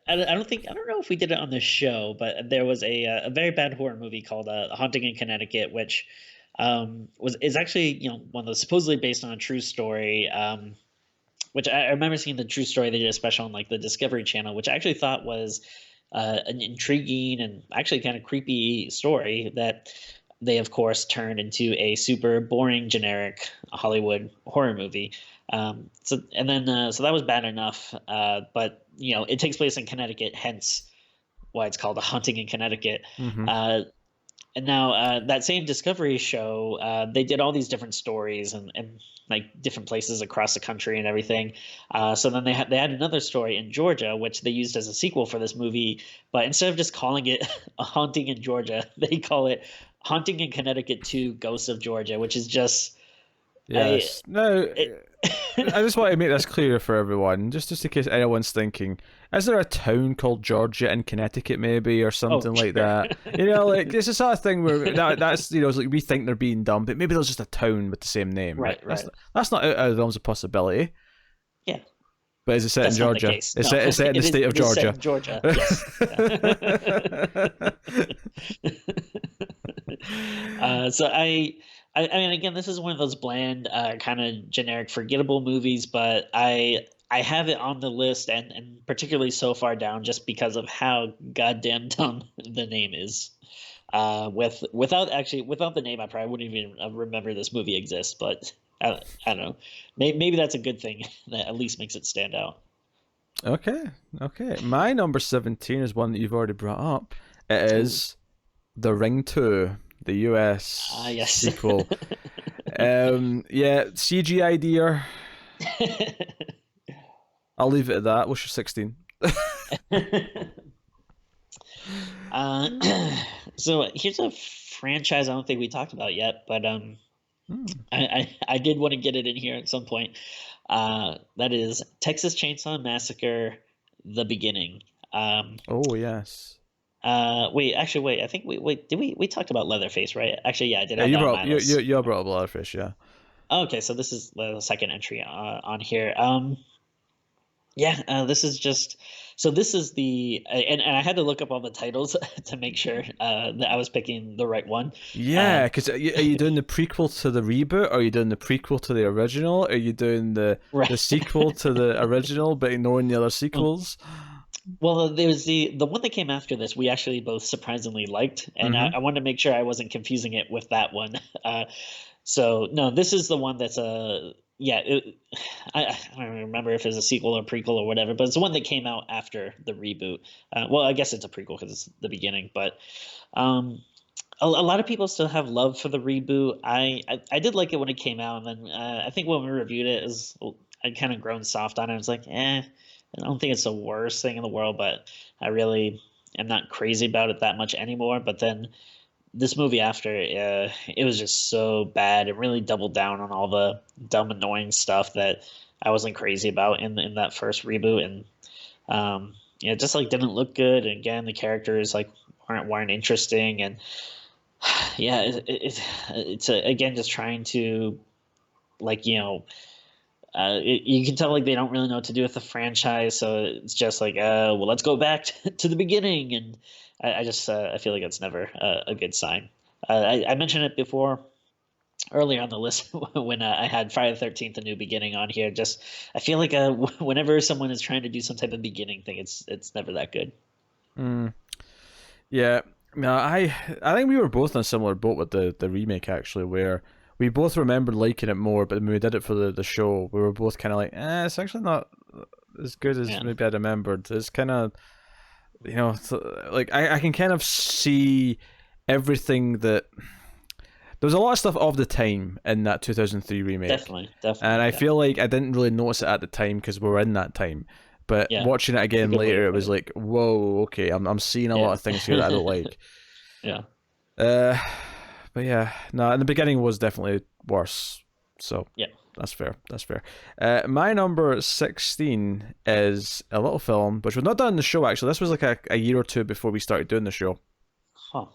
know if we did it on the show, but there was a very bad horror movie called Haunting in Connecticut, which is actually one of those supposedly based on a true story. Which I remember seeing the true story. They did a special on like the Discovery Channel, which I actually thought was an intriguing and actually kind of creepy story that they, of course, turned into a super boring, generic Hollywood horror movie. So that was bad enough. But it takes place in Connecticut, hence why it's called A Haunting in Connecticut. Mm-hmm. And now that same Discovery show, they did all these different stories and like different places across the country and everything. So then they had another story in Georgia, which they used as a sequel for this movie. But instead of just calling it A Haunting in Georgia, they call it Haunting in Connecticut 2: Ghosts of Georgia, which is just Yes. No, it, I just want to make this clear for everyone, just in case anyone's thinking, is there a town called Georgia in Connecticut, maybe, or oh, something like sure. that? You know, like it's the sort of thing where that's it's like we think they're being dumb, but maybe there's just a town with the same name, right? Right, right. That's not out of the realms of possibility. Yeah, But is it set in that's not the Georgia? case. It's No, set in the state of it is set Georgia. in Georgia. Yes. So I mean, again, this is one of those bland, kind of generic, forgettable movies, but I have it on the list, and particularly so far down, just because of how goddamn dumb the name is. Without the name, I probably wouldn't even remember this movie exists. But I don't know. Maybe that's a good thing that at least makes it stand out. Okay, okay. My number 17 is one that you've already brought up. It Ooh. is The Ring 2, the US Ah, yes. sequel. Yeah, CGI deer. I'll leave it at that. What's your 16? So here's a franchise I don't think we talked about yet, but Hmm. I did want to get it in here at some point. That is Texas Chainsaw Massacre: The Beginning. Oh, yes. Wait. I think wait. Did we talked about Leatherface, right? Actually, yeah, I did Yeah, have you that on brought my you list. you brought up Leatherfish, yeah. Okay, so this is the second entry on here. Yeah, this is just so this is the and I had to look up all the titles to make sure that I was picking the right one. Uh, Yeah, because are you doing the prequel to the reboot? Or are you doing the prequel to the original? Are you doing the right. sequel to the original but ignoring the other sequels? Well, there was the one that came after this. We actually both surprisingly liked, and Mm-hmm. I wanted to make sure I wasn't confusing it with that one. So no, this is the one that's a yeah. I don't remember if it's a sequel or prequel or whatever, but it's the one that came out after the reboot. Well, I guess it's a prequel because it's the beginning, but um, a lot of people still have love for the reboot. I did like it when it came out, and then I think when we reviewed it, is I'd kind of grown soft on it. I was like, I don't think it's the worst thing in the world, but I really am not crazy about it that much anymore. But then this movie after, it was just so bad. It really doubled down on all the dumb, annoying stuff that I wasn't crazy about in that first reboot, and it just like didn't look good. And again, the characters like weren't interesting, and yeah, it's again just trying to like you can tell like they don't really know what to do with the franchise, so it's just like well, let's go back to the beginning, and I just I feel like it's never a good sign. I mentioned it before earlier on the list when I had Friday the 13th: A New Beginning on here. Just I feel like whenever someone is trying to do some type of beginning thing, it's never that good. Mm. Yeah, no, I think we were both on a similar boat with the remake actually, where we both remembered liking it more, but when we did it for the show, we were both kind of like, it's actually not as good as Yeah, maybe I remembered. It's kind of, like I can kind of see everything that there was a lot of stuff of the time in that 2003 remake, and definitely, I yeah, feel like I didn't really notice it at the time because we were in that time. But yeah. watching it It's a again good way to later, it put was it. like, whoa, okay, I'm seeing a lot of things here that I don't Yeah, like. yeah. Uh, but yeah, no, in the beginning was definitely worse. So Yeah. that's fair. That's fair. My number 16 is a little film, which was not done in the show actually. This was like a year or two before we started doing the show. Huh.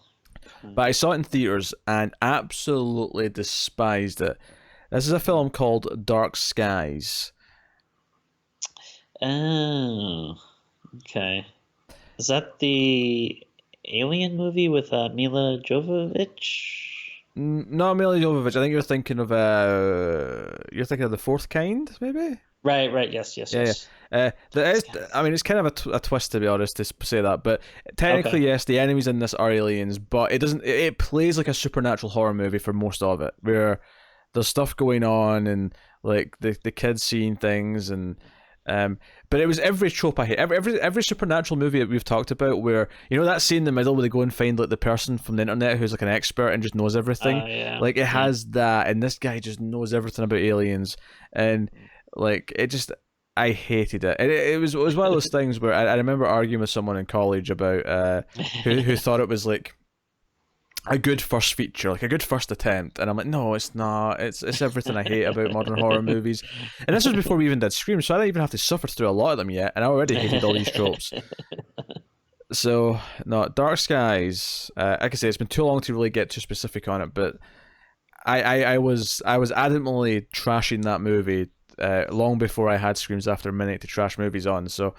But I saw it in theaters and absolutely despised it. This is a film called Dark Skies. Oh, okay. Is that the Alien movie with Mila Jovovich? Not Mila Jovovich. I think you're thinking of The Fourth Kind, maybe. Right, right. Yes, yes, Yeah, yeah. yes. There is. I Disguise. mean, it's kind of a twist to be honest to say that, but technically, Okay. yes, the enemies in this are aliens, but it doesn't. It plays like a supernatural horror movie for most of it, where there's stuff going on and like the kids seeing things, and But it was every trope I hate. Every supernatural movie that we've talked about, where that scene in the middle where they go and find like the person from the internet who's like an expert and just knows everything. Yeah. Like it has that, and this guy just knows everything about aliens, and like it just. I hated it. It was one of those things where I remember arguing with someone in college about who thought it was like a good first feature, like a good first attempt, and I'm like, no, it's not. It's everything I hate about modern horror movies. And this was before we even did Scream, so I didn't even have to suffer through a lot of them yet, and I already hated all these tropes. So no, Dark Skies. Like I say, it's been too long to really get too specific on it, but I was adamantly trashing that movie long before I had Screams After Midnight to trash movies on. So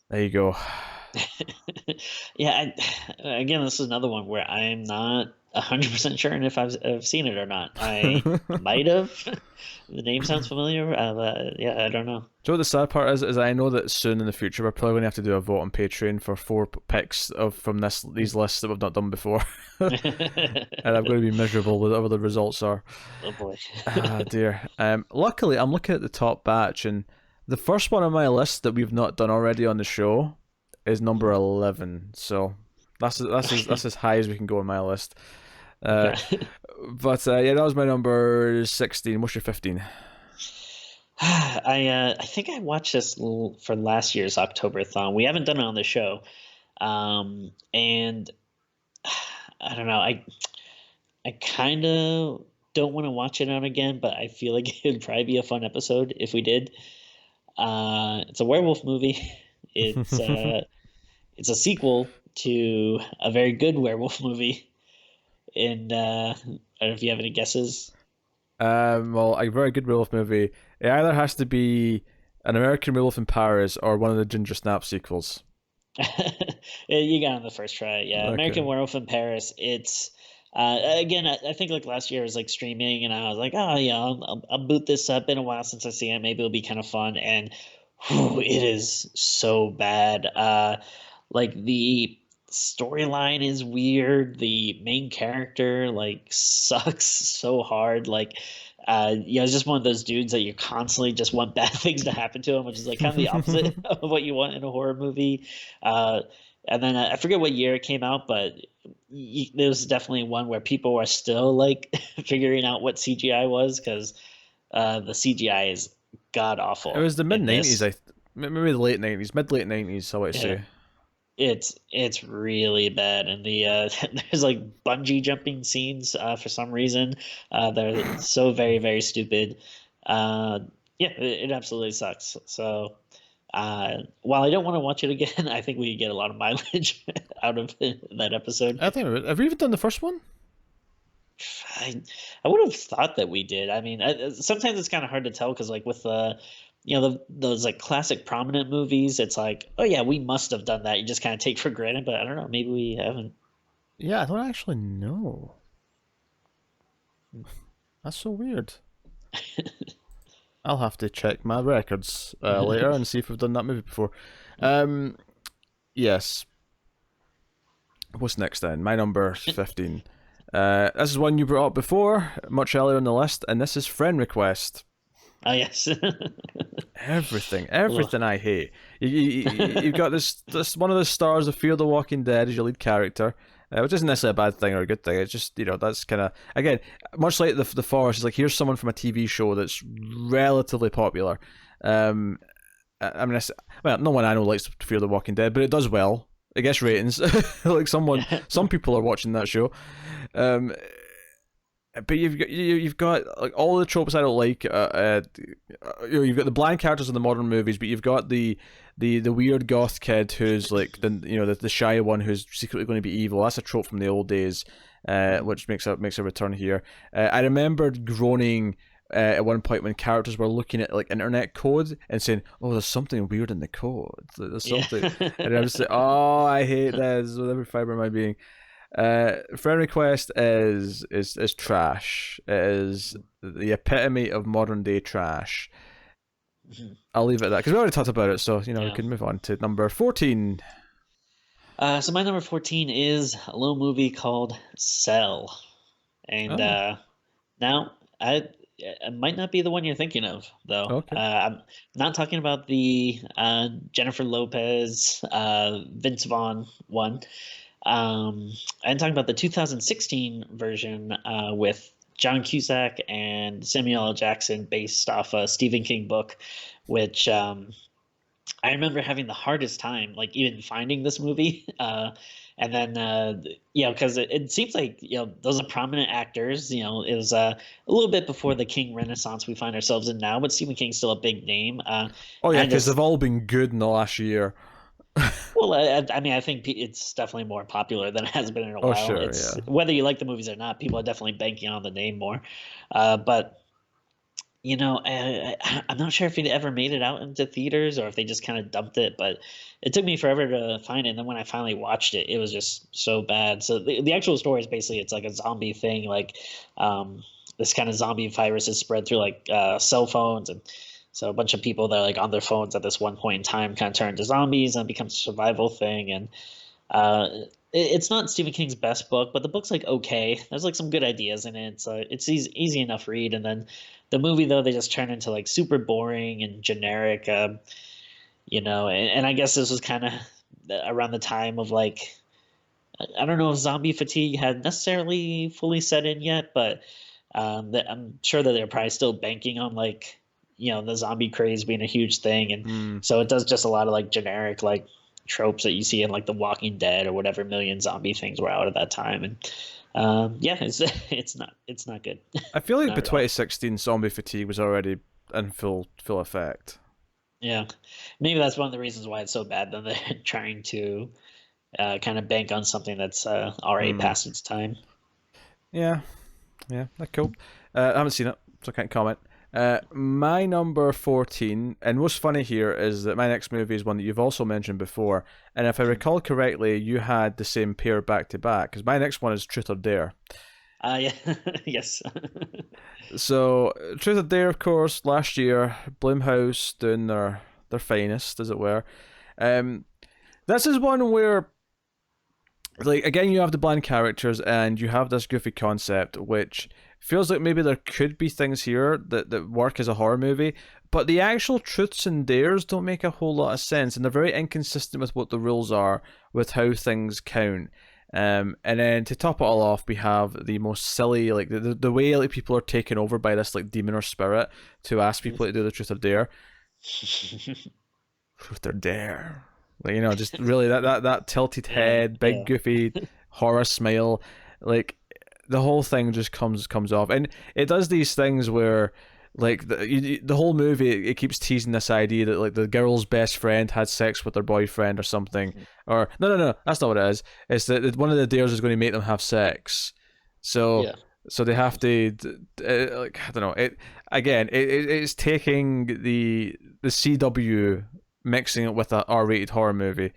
there you go. Yeah, again, this is another one where I'm not 100% sure if I've seen it or not. I might have. The name sounds familiar, but yeah, I don't know. Do you know what the sad part is I know that soon in the future we're probably going to have to do a vote on Patreon for 4 picks from these lists that we've not done before. And I'm going to be miserable with whatever the results are. Oh boy. Ah, dear. Luckily, I'm looking at the top batch, and the first one on my list that we've not done already on the show is number 11. So that's as high as we can go on my list. But yeah, that was my number 16. What's your 15? I think I watched this for last year's October-thon. We haven't done it on the show, and I don't know. I kind of don't want to watch it on again, but I feel like it'd probably be a fun episode if we did. It's a werewolf movie. It's a sequel to a very good werewolf movie, and I don't know if you have any guesses. Well, a very good werewolf movie. It either has to be an American Werewolf in Paris or one of the Ginger Snap sequels. You got it on the first try. Yeah, Okay. American Werewolf in Paris. It's again, I think like last year was like streaming, and I was like, oh yeah, I'll boot this up. Been a while since I've seen it. Maybe it'll be kind of fun. And whew, it is so bad. Like the storyline is weird. The main character like sucks so hard. Like it's just one of those dudes that you constantly just want bad things to happen to him, which is like kind of the opposite of what you want in a horror movie. And then I forget what year it came out, but there was definitely one where people were still like figuring out what CGI was, because the CGI is god awful. It was the mid-90s, maybe the late 90s, mid-late 90s, I would say. It's really bad, and the there's like bungee jumping scenes for some reason. They're so very, very stupid. It absolutely sucks. So while I don't want to watch it again, I think we could get a lot of mileage out of that episode. I think have we even done the first one? I would have thought that we did. I mean, sometimes it's kind of hard to tell, because like with those like classic prominent movies, it's like, oh yeah, we must have done that. You just kind of take for granted, but I don't know, maybe we haven't. Yeah, I don't actually know. That's so weird. I'll have to check my records later and see if we've done that movie before. Yes. What's next then? My number 15. This is one you brought up before, much earlier on the list, and this is Friend Request. Oh yes. Everything I hate. You've got this one of the stars of Fear the Walking Dead as your lead character, which isn't necessarily a bad thing or a good thing. It's just, that's kind of, again, much like the Forest, it's like, here's someone from a TV show that's relatively popular. I mean, no one I know likes Fear the Walking Dead, but it does well. It gets ratings. Like some people are watching that show. But you've got like all the tropes I don't like. You've got the bland characters in the modern movies, but you've got the weird goth kid who's like the shy one who's secretly going to be evil. That's a trope from the old days, which makes a return here. I remember groaning at one point when characters were looking at like internet code and saying, "Oh, there's something weird in the code. There's something," and I was like, "Oh, I hate this with every fiber of my being." Friend Request is trash. It is the epitome of modern day trash. I'll leave it at that because we already talked about it, so we can move on to number 14. So my number 14 is a little movie called Cell, and now it might not be the one you're thinking of, though. Okay. I'm not talking about the Jennifer Lopez, Vince Vaughn one. I'm talking about the 2016 version with John Cusack and Samuel L. Jackson, based off a Stephen King book, which I remember having the hardest time, like even finding this movie. And then, because it seems like those are prominent actors. It was a little bit before the King Renaissance we find ourselves in now, but Stephen King's still a big name. Oh yeah, I because just they've all been good in the last year. Well, I mean, I think it's definitely more popular than it has been in a Oh while. sure, It's yeah. whether you like the movies or not, people are definitely banking on the name more. But I'm not sure if it ever made it out into theaters or if they just kind of dumped it. But it took me forever to find it. And then when I finally watched it, it was just so bad. So the actual story is basically it's like a zombie thing, like this kind of zombie virus is spread through like cell phones, and so a bunch of people that are like on their phones at this one point in time kind of turn into zombies and it becomes a survival thing. And it's not Stephen King's best book, but the book's like okay. There's like some good ideas in it, so it's easy enough read. And then the movie though, they just turn into like super boring and generic. And I guess this was kind of around the time of like I don't know if zombie fatigue had necessarily fully set in yet, but I'm sure that they're probably still banking on like the zombie craze being a huge thing, and Mm. so it does just a lot of like generic like tropes that you see in like The Walking Dead or whatever million zombie things were out at that time. And it's not good. I feel like Not by at all. 2016, zombie fatigue was already in full effect. Yeah, maybe that's one of the reasons why it's so bad that they're trying to kind of bank on something that's already Mm. past its time. Yeah, yeah, that's cool. I haven't seen it, so I can't comment. My number 14, and what's funny here is that my next movie is one that you've also mentioned before, and if I recall correctly, you had the same pair back to back, because my next one is Truth or Dare. Yeah, yes. So, Truth or Dare, of course, last year, Blumhouse doing their finest, as it were. Um, this is one where, like, again, you have the bland characters and you have this goofy concept, which feels like maybe there could be things here that work as a horror movie, but the actual truths and dares don't make a whole lot of sense, and they're very inconsistent with what the rules are, with how things count. And then to top it all off, we have the most silly, like the way like people are taken over by this like demon or spirit to ask people to do the truth or dare. Truth or dare. Like, just really that tilted Yeah, head, big yeah. goofy horror smile, like the whole thing just comes off, and it does these things where like the whole movie it keeps teasing this idea that like the girl's best friend had sex with their boyfriend or something, or no, that's not what it is. It's that one of the dares is going to make them have sex, so Yeah. they have to like I don't know it again. It's taking the CW, mixing it with a R-rated horror movie.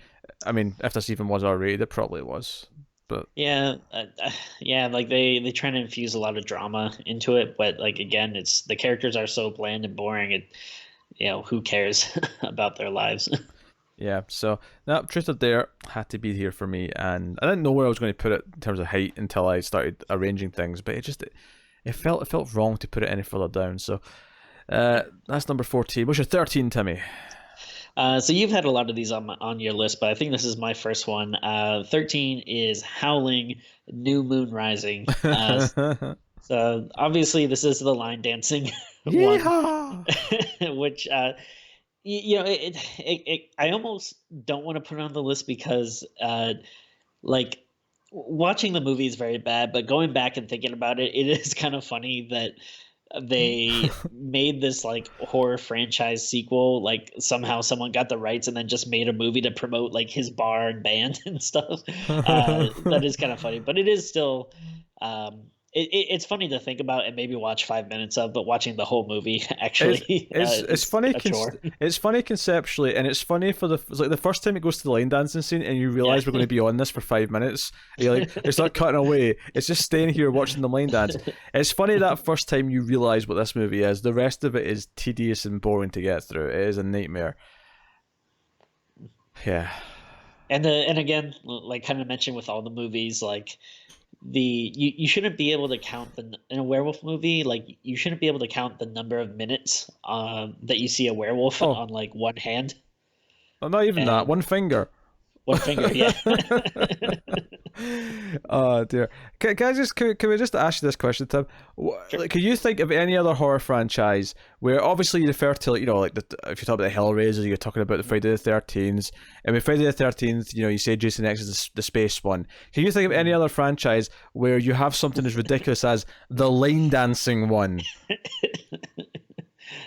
I mean, if this even was R-rated, it probably was. But Yeah, yeah, like they try to infuse a lot of drama into it, but like again, it's the characters are so bland and boring. Who cares about their lives? yeah, so no, Truth or Dare had to be here for me, and I didn't know where I was going to put it in terms of height until I started arranging things. But it felt wrong to put it any further down. So that's number 14. What's your 13, Timmy? So you've had a lot of these on your list, but I think this is my first one. 13 is Howling, New Moon Rising. So obviously this is the line dancing one, Yeehaw! which I almost don't want to put it on the list because like watching the movie is very bad, but going back and thinking about it, it is kind of funny that they made this like horror franchise sequel. Like somehow someone got the rights and then just made a movie to promote like his bar and band and stuff. That is kind of funny, but it is still it's funny to think about and maybe watch 5 minutes of, but watching the whole movie It's actually it's is funny. a chore. It's funny conceptually, and it's funny for it's like the first time it goes to the line dancing scene, and you Yeah. realize we're going to be on this for 5 minutes. And you're like, it's not cutting away. It's just staying here watching the line dance. It's funny that first time you realize what this movie is. The rest of it is tedious and boring to get through. It is a nightmare. Yeah. And again, like kind of mentioned with all the movies, like you shouldn't be able to count in a werewolf movie, like you shouldn't be able to count the number of minutes that you see a werewolf Oh, on like one hand not even that. and One finger. one finger. Yeah. Oh dear. Can we just ask you this question, Tim? Sure. Like, can you think of any other horror franchise where obviously you refer to, like, like if you talk about the Hellraisers, you're talking about the Friday the 13th, and with Friday the 13th, you say Jason X is the space one. Can you think of any other franchise where you have something as ridiculous as the line dancing one?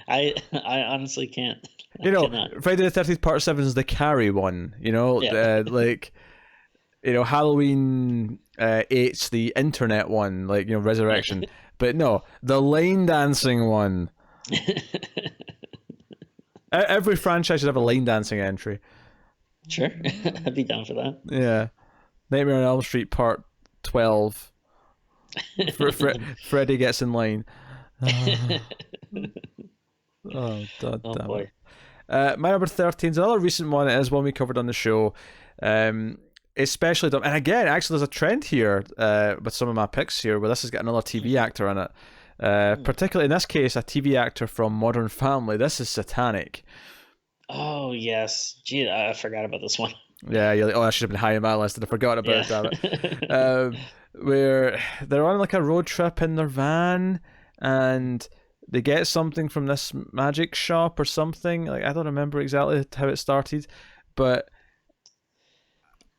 I honestly can't. I cannot. Friday the 13th Part 7 is the carry one. Yeah. Like. Halloween 8's the internet one, like, Resurrection. But no, the line dancing one. Every franchise should have a line dancing entry. Sure. I'd be down for that. Yeah. Nightmare on Elm Street Part 12. Freddy gets in line. Oh, God Oh damn boy. it. My number 13 is another recent one. It is one we covered on the show. Especially dumb. And again, actually, there's a trend here with some of my picks here where this has got another TV actor in it. Particularly in this case, a TV actor from Modern Family. This is Satanic. Oh yes. Gee, I forgot about this one. Yeah, you're like, oh, that should have been high on my list, and I forgot about it, damn it. Where they're on like a road trip in their van, and they get something from this magic shop or something. Like, I don't remember exactly how it started, but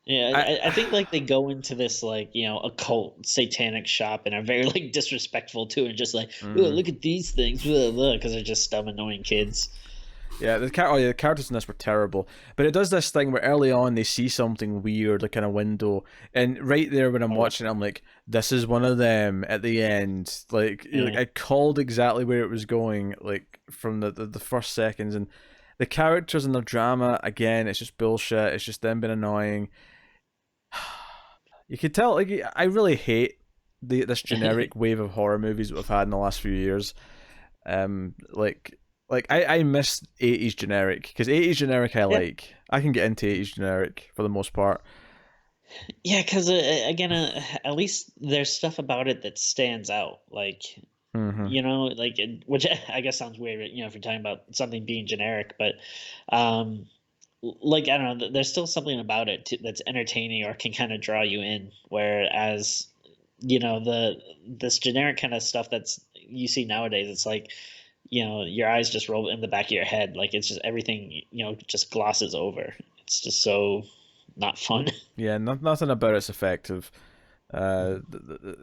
Yeah, I think like they go into this like occult satanic shop and are very like disrespectful to it, and just like, oh, look at these things, because they're just dumb annoying kids. Yeah, the characters in this were terrible. But it does this thing where early on they see something weird, like in a window, and right there when I'm watching it, I'm like, this is one of them at the end. Like, I called exactly where it was going, like from the first seconds, and the characters and the drama, again, it's just bullshit. It's just them being annoying. You could tell, like, I really hate this generic wave of horror movies that we've had in the last few years. Like I miss 80s generic, because 80s generic I like. I can get into 80s generic for the most part. Yeah, because again, at least there's stuff about it that stands out. Like, like which I guess sounds weird, if you're talking about something being generic, but like I don't know, there's still something about it that's entertaining or can kind of draw you in. Whereas, this generic kind of stuff that's you see nowadays, it's like, your eyes just roll in the back of your head. Like, it's just everything, just glosses over. It's just so not fun. Yeah, nothing about it's effective. And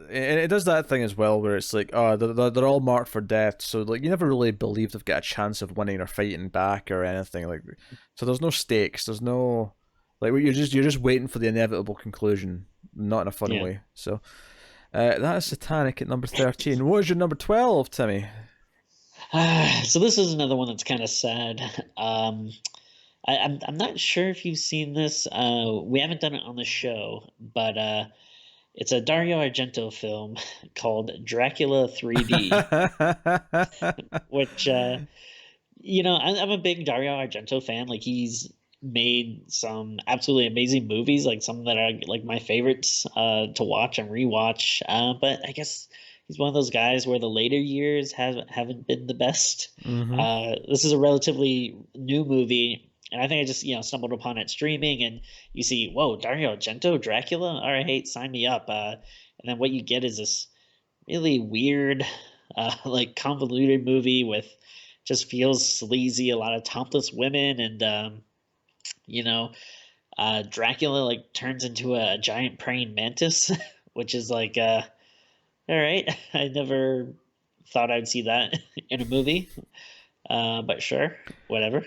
it does that thing as well where it's like, oh, they're all marked for death, so like you never really believe they've got a chance of winning or fighting back or anything, like. So there's no stakes. There's no, like, you're just waiting for the inevitable conclusion, not in a fun way. So that is Satanic at number 13. What is your number 12, Timmy? So this is another one that's kind of sad. I'm not sure if you've seen this. We haven't done it on the show, but it's a Dario Argento film called Dracula 3D, which I'm a big Dario Argento fan. Like, he's made some absolutely amazing movies, like some that are like my favorites to watch and rewatch. But I guess he's one of those guys where the later years haven't been the best. This is a relatively new movie, and I think I just stumbled upon it streaming, and you see, whoa, Dario Argento, Dracula, all right, sign me up. And then what you get is this really weird, like convoluted movie with just feels sleazy, a lot of topless women, and Dracula like turns into a giant praying mantis, which is like all right. I never thought I'd see that in a movie, but sure, whatever.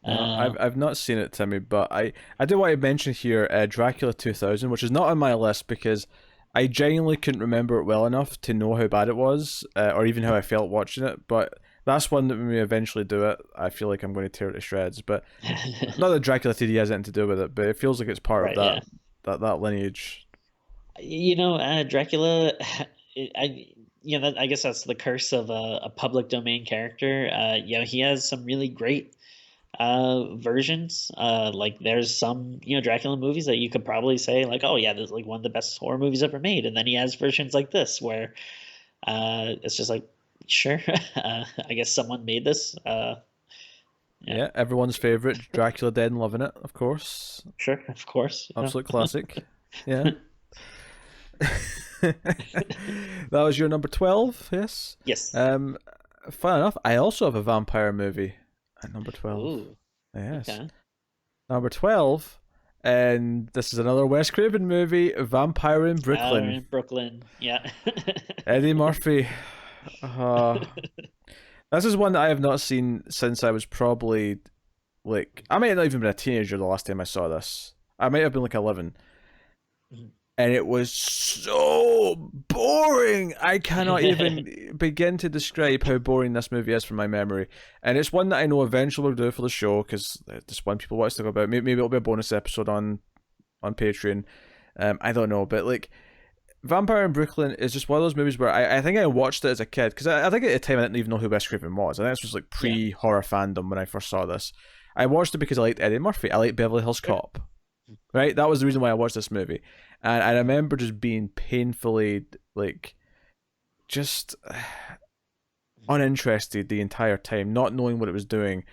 I've not seen it, Timmy, but I do want to mention here Dracula 2000, which is not on my list because I genuinely couldn't remember it well enough to know how bad it was, or even how I felt watching it. But that's one that when we eventually do it, I feel like I'm going to tear it to shreds. But not that Dracula 3D has anything to do with it, but it feels like it's part of that lineage. Dracula. I guess that's the curse of a public domain character. He has some really great versions. Like there's some, Dracula movies that you could probably say like, oh yeah, this is like one of the best horror movies ever made, and then he has versions like this where it's just like, sure, I guess someone made this. Yeah, Yeah, everyone's favorite, Dracula Dead and Loving It, of course. sure, of course. Absolute classic. Yeah. That was your number 12, yes? Yes. Fun enough, I also have a vampire movie at number 12. Ooh. Yes. Okay. Number 12, and this is another Wes Craven movie, Vampire in Brooklyn. In Brooklyn. Yeah. Eddie Murphy. This is one that I have not seen since I was probably, like, I might have not even been a teenager the last time I saw this. I might have been like 11. Mhm. And it was so boring. I cannot even begin to describe how boring this movie is from my memory. And it's one that I know eventually we'll do for the show, because it's one people want us to talk about. Maybe it'll be a bonus episode on Patreon. I don't know, but like, Vampire in Brooklyn is just one of those movies where I think I watched it as a kid, because I think at the time I didn't even know who Wes Craven was. I think this was like pre-horror fandom when I first saw this. I watched it because I liked Eddie Murphy. I liked Beverly Hills Cop. Right? That was the reason why I watched this movie. And I remember just being painfully, like, just uninterested the entire time, not knowing what it was doing.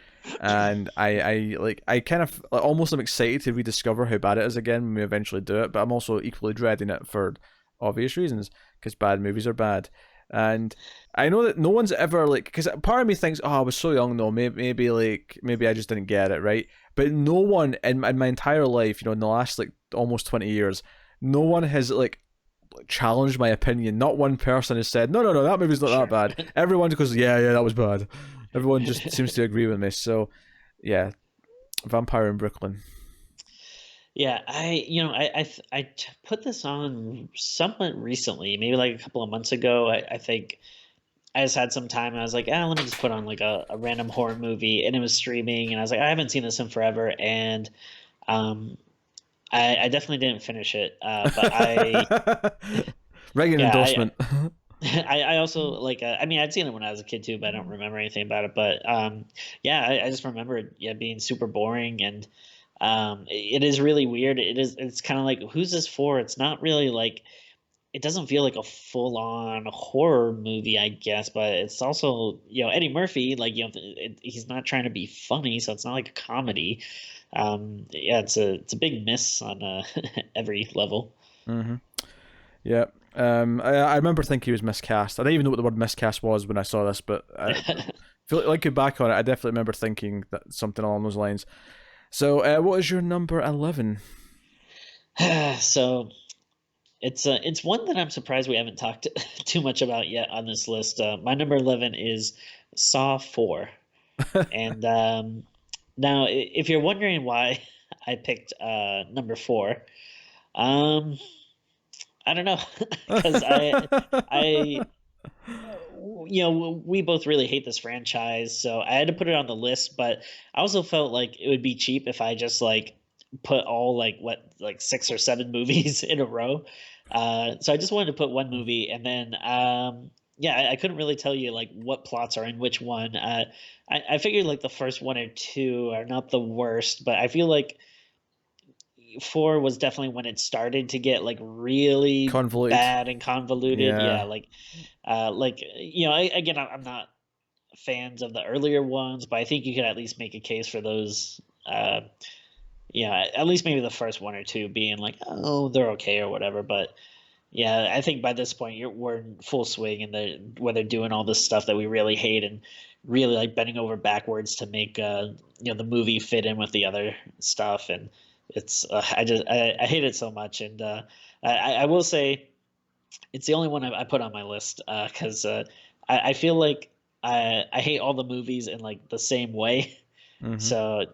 And I kind of almost am excited to rediscover how bad it is again when we eventually do it, but I'm also equally dreading it for obvious reasons, because bad movies are bad. And I know that no one's ever, like, because part of me thinks, oh, I was so young though, maybe I just didn't get it, right? But no one in my entire life, in the last like almost 20 years, no one has like challenged my opinion. Not one person has said, no, that movie's not that bad. Everyone goes, yeah, that was bad. Everyone just seems to agree with me. So, yeah, Vampire in Brooklyn. Yeah, I put this on somewhat recently, maybe like a couple of months ago. I think I just had some time and I was like, let me just put on like a random horror movie, and it was streaming, and I was like, I haven't seen this in forever, and I definitely didn't finish it, but Reagan endorsement. I also like, I mean, I'd seen it when I was a kid too, but I don't remember anything about it. But I just remember it being super boring, and it is really weird. It's kind of like, who's this for? It's not really like, it doesn't feel like a full on horror movie, I guess, but it's also, Eddie Murphy, like, he's not trying to be funny, so it's not like a comedy. It's a big miss on every level. Mm-hmm. Yeah. I remember thinking he was miscast. I didn't even know what the word miscast was when I saw this, but I feel like looking back on it, I definitely remember thinking that something along those lines. So, what is your number 11? So it's one that I'm surprised we haven't talked too much about yet on this list. My number 11 is Saw 4. And now, if you're wondering why I picked number 4, I don't know, because we both really hate this franchise, so I had to put it on the list. But I also felt like it would be cheap if I just like put all like 6 or 7 movies in a row. So I just wanted to put one movie, and then I couldn't really tell you like what plots are in which one. I figured like the first 1 or 2 are not the worst, but I feel like 4 was definitely when it started to get like really convoluted. Bad and convoluted. Yeah, again, I'm not fans of the earlier ones, but I think you could at least make a case for those. At least maybe the first 1 or 2 being like, oh, they're okay or whatever. But yeah, I think by this point we're in full swing, and where they're doing all this stuff that we really hate, and really like bending over backwards to make the movie fit in with the other stuff. And it's I hate it so much. And I will say it's the only one I put on my list, because I feel like I hate all the movies in like the same way. Mm-hmm. So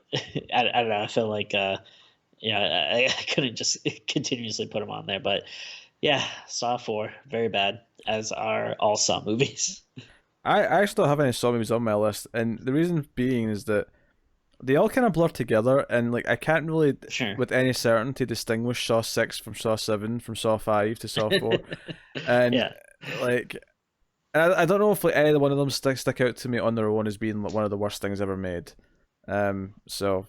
I don't know. I feel like I couldn't just continuously put them on there. But yeah, Saw 4, very bad, as are all Saw movies. I still have any Saw movies on my list, and the reason being is that they all kind of blur together, and like I can't really, with any certainty, distinguish Saw 6 from Saw 7 from Saw 5 to Saw 4, and like, I don't know if like any one of them stick out to me on their own as being like one of the worst things ever made. So,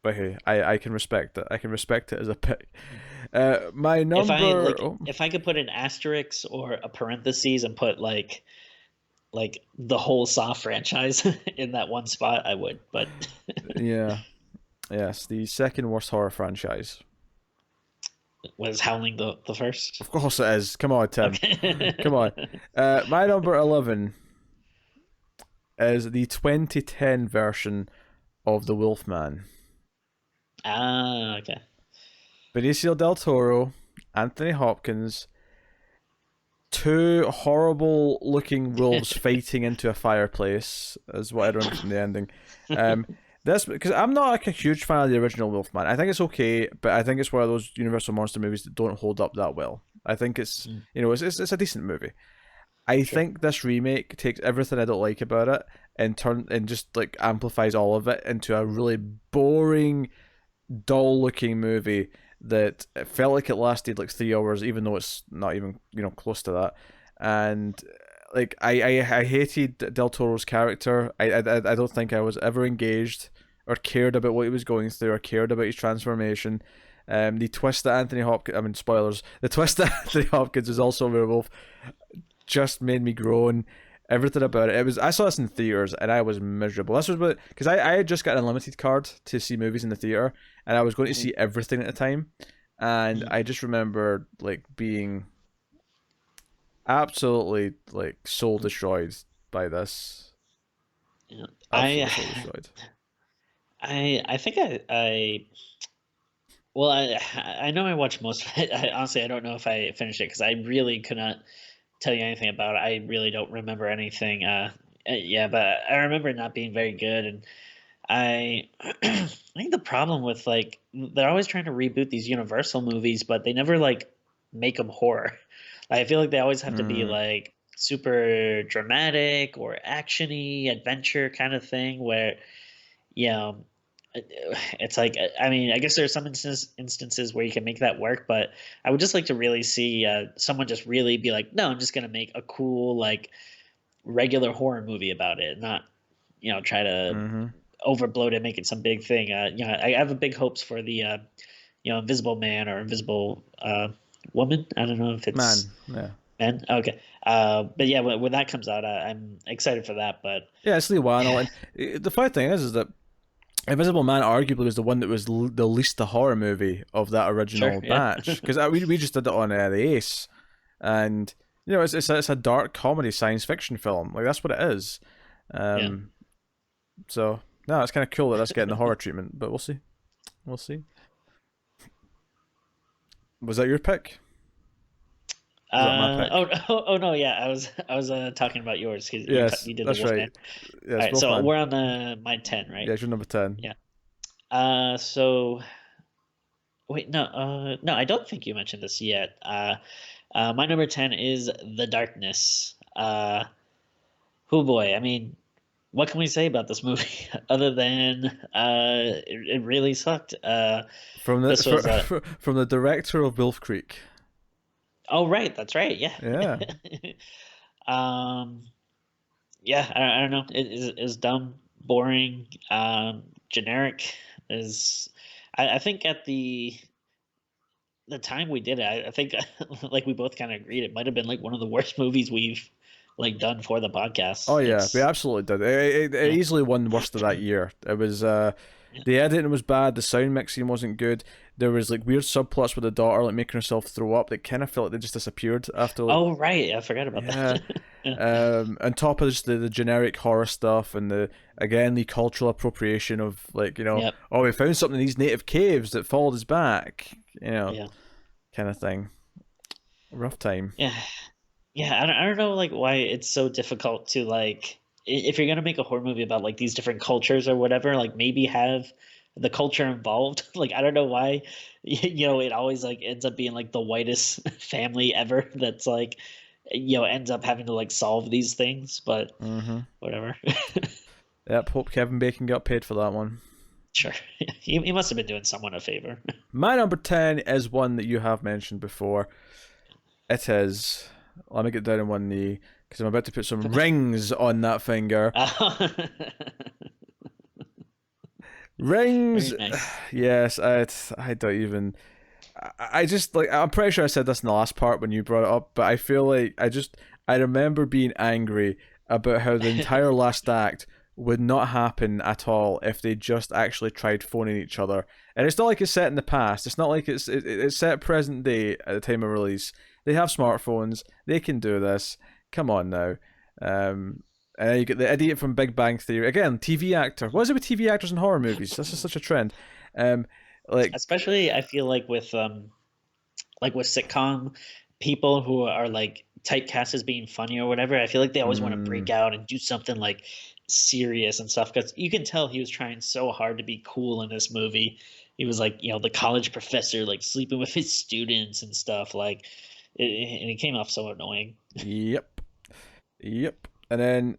but hey, I can respect it. I can respect it as a pick. My number. Oh, if I could put an asterisk or a parentheses and put like the whole Saw franchise in that one spot, I would. But yeah, yes, the second worst horror franchise. was Howling the first? Of course it is. Come on, Tim. Come on. Okay. My number 11 is the 2010 version of The Wolfman. Ah, okay. Benicio del Toro, Anthony Hopkins, two horrible looking wolves fighting into a fireplace is what I remember from the ending. This because I'm not like a huge fan of the original Wolfman. I think it's okay, but I think it's one of those Universal monster movies that don't hold up that well. I think it's it's a decent movie. I think this remake takes everything I don't like about it and just like amplifies all of it into a really boring, dull looking movie that it felt like it lasted like 3 hours, even though it's not even close to that. And like I hated Del Toro's character. I don't think I was ever engaged or cared about what he was going through or cared about his transformation. The twist that Anthony Hopkins, I mean spoilers, the twist that Anthony Hopkins is also a werewolf just made me groan. Everything about it. I saw this in theaters and I was miserable. This was because I had just got an unlimited card to see movies in the theater and I was going to see everything at the time, and I just remember like being absolutely like soul destroyed by this. Yeah. Absolutely soul destroyed. I think I well I know I watched most of it. Honestly, I don't know if I finished it because I really could not tell you anything about it. I really don't remember anything. Yeah, but I remember it not being very good, and I I think the problem with like they're always trying to reboot these Universal movies, but they never like make them horror. I feel like they always have to be like super dramatic or actiony adventure kind of thing where you know it's like I mean I guess there's some instances where you can make that work, but I would just like to really see someone just really be like, no, I'm just gonna make a cool like regular horror movie about it, not try to overbloat it, make it some big thing. I have a big hopes for the Invisible Man or Invisible Woman. I don't know if it's Man. man. Okay, but yeah, when that comes out, I'm excited for that. But Yeah, it's Lee Wannell, and the funny thing is that Invisible Man arguably was the one that was the least the horror movie of that original batch, because we just did it on the Ace, and it's a dark comedy science fiction film, like that's what it is. So no, it's kind of cool that that's getting the horror treatment, but we'll see. Was that your pick? Was that my pick? Oh no, yeah, I was talking about yours because Yes, you did that's the Wolfman. right. Yes, All right, so Wolfman. we're on my 10, right? Yeah, you're number 10. Yeah. So wait, no, I don't think you mentioned this yet. My number 10 is The Darkness. Oh boy, I mean, what can we say about this movie other than it really sucked? From This was from the director of Wolf Creek. oh right, that's right, yeah. Yeah. um, yeah, I don't know. It is dumb, boring, generic. Is I think at the time we did it, I think like we both kind of agreed it might have been like one of the worst movies we've like done for the podcast. Oh yeah, we absolutely did. It easily won worst of that year. It was the editing was bad, the sound mixing wasn't good. There was like weird subplots with the daughter like making herself throw up that kind of felt like they just disappeared after. Like, oh right, I forgot about that. On top of just the generic horror stuff and the cultural appropriation of like oh, we found something in these native caves that followed us back, kind of thing. Rough time. Yeah, I don't know like why it's so difficult to like if you're gonna make a horror movie about like these different cultures or whatever, like maybe have the culture involved. Like I don't know why, it always like ends up being like the whitest family ever that's like ends up having to like solve these things, but whatever. Yep, hope Kevin Bacon got paid for that one. Sure. He must have been doing someone a favor. My number 10 is one that you have mentioned before. It is, let me get down on one knee because I'm about to put some rings on that finger. Rings. Very nice. Yes, I don't even. I just like. I'm pretty sure I said this in the last part when you brought it up, but I feel like I remember being angry about how the entire last act would not happen at all if they just actually tried phoning each other. And it's not like it's set in the past. It's not like it's set present day at the time of release. They have smartphones. They can do this. Come on now. And then you get the idiot from Big Bang Theory again. TV actor. What is it with TV actors in horror movies? This is such a trend. Um, like Especially, I feel like with sitcom people who are like typecast as being funny or whatever. I feel like they always want to break mm, out and do something like serious and stuff because you can tell he was trying so hard to be cool in this movie. He was like, the college professor, like sleeping with his students and stuff. Like, and it came off so annoying. yep, yep. And then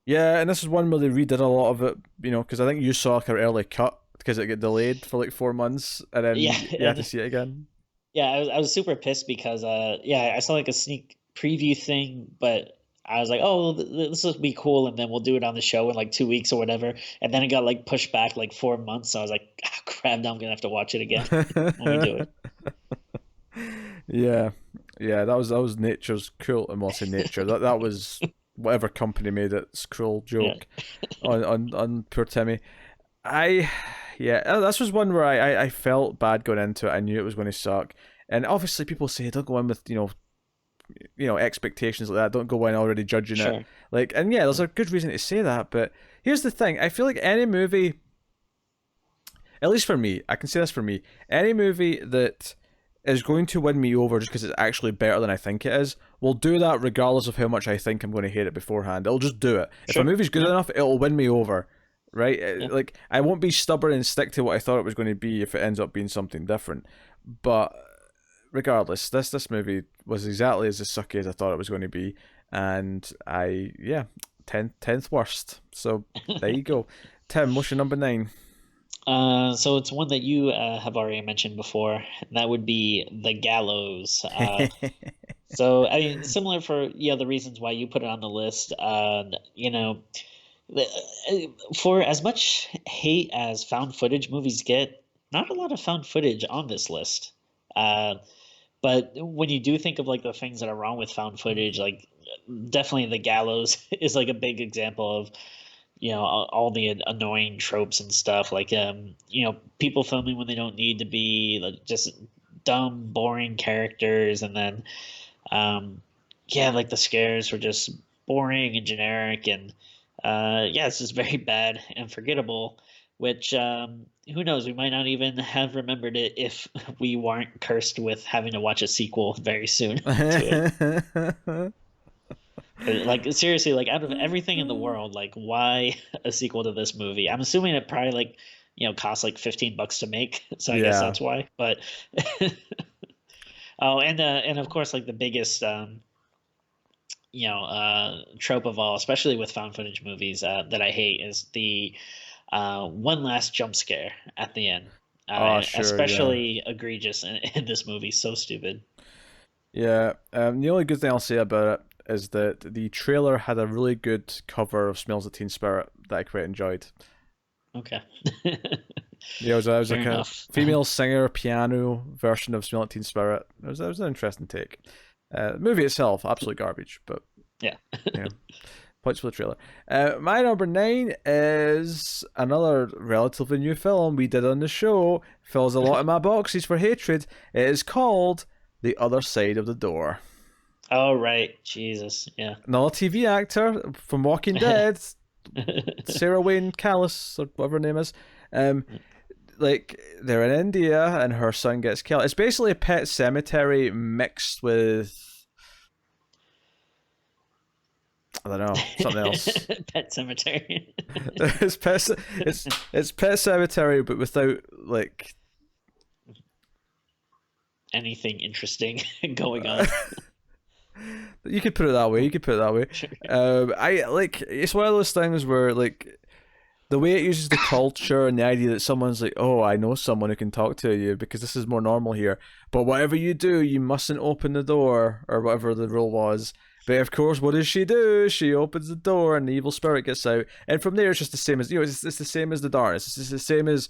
yeah, and this is one where they redid a lot of it. Because I think you saw like an early cut because it got delayed for like 4 months, and then Yeah, you had to see it again. yeah, I was super pissed because yeah, I saw like a sneak preview thing, but I was like, oh, this will be cool, and then we'll do it on the show in like 2 weeks or whatever. And then it got like pushed back like 4 months. So I was like, ah, crap, now I'm gonna have to watch it again when we do Yeah, yeah, that was nature's cruel. And well, I say nature. That was whatever company made its cruel it. joke on poor Timmy. I yeah, this was one where I felt bad going into it. I knew it was going to suck, and obviously people say don't go in with expectations like that. Don't go in already judging it. Sure. Like, and yeah, there's a good reason to say that. But here's the thing: I feel like any movie, at least for me, I can say this for me, any movie that is going to win me over just because it's actually better than I think it is, will do that regardless of how much I think I'm going to hate it beforehand. It'll just do it. If a Sure. movie's good Yeah. enough, it'll win me over, right? Yeah. Like, I won't be stubborn and stick to what I thought it was going to be if it ends up being something different. But regardless, this movie was exactly as sucky as I thought it was going to be, and yeah, 10th worst. So there you go. Tim, what's your number 9? So it's one that you have already mentioned before, and that would be The Gallows. So I mean, similar for the reasons why you put it on the list. For as much hate as found footage movies get, not a lot of found footage on this list. Uh, but when you do think of like the things that are wrong with found footage, like definitely The Gallows is like a big example of all the annoying tropes and stuff like people filming when they don't need to be, like just dumb boring characters, and then yeah, like the scares were just boring and generic, and yeah, it's just very bad and forgettable, which who knows, we might not even have remembered it if we weren't cursed with having to watch a sequel very soon to it. Like seriously, like out of everything in the world, like why a sequel to this movie? I'm assuming it probably like costs like $15 to make, so I guess Yeah. that's why. But oh, and of course, like the biggest trope of all, especially with found footage movies, that I hate is the one last jump scare at the end. Oh, sure, yeah. Especially egregious in this movie. So stupid. Yeah, the only good thing I'll say about it is that the trailer had a really good cover of "Smells of Teen Spirit" that I quite enjoyed. Okay. Yeah, it was Fair like a enough. female singer piano version of "Smell Like Teen Spirit." It was an interesting take. The movie itself, absolute garbage, but Yeah. yeah, points for the trailer. My number 9 is another relatively new film we did on the show. Fills a lot of my boxes for hatred. It is called "The Other Side of the Door." Oh right, Jesus, yeah. Another TV actor from Walking Dead, Sarah Wayne Callis or whatever her name is. Um, like they're in India and her son gets killed. It's basically a Pet Cemetery mixed with I don't know something else. Pet Cemetery. It's Pet Cemetery but without like Anything interesting going on? you could put it that way. You could put it that way. Sure. I like it's one of those things where like the way it uses the culture and the idea that someone's like, oh, I know someone who can talk to you because this is more normal here. But whatever you do, you mustn't open the door or whatever the rule was. But of course, what does she do? She opens the door, and the evil spirit gets out. And from there, it's just the same as it's the same as the darkness. It's the same as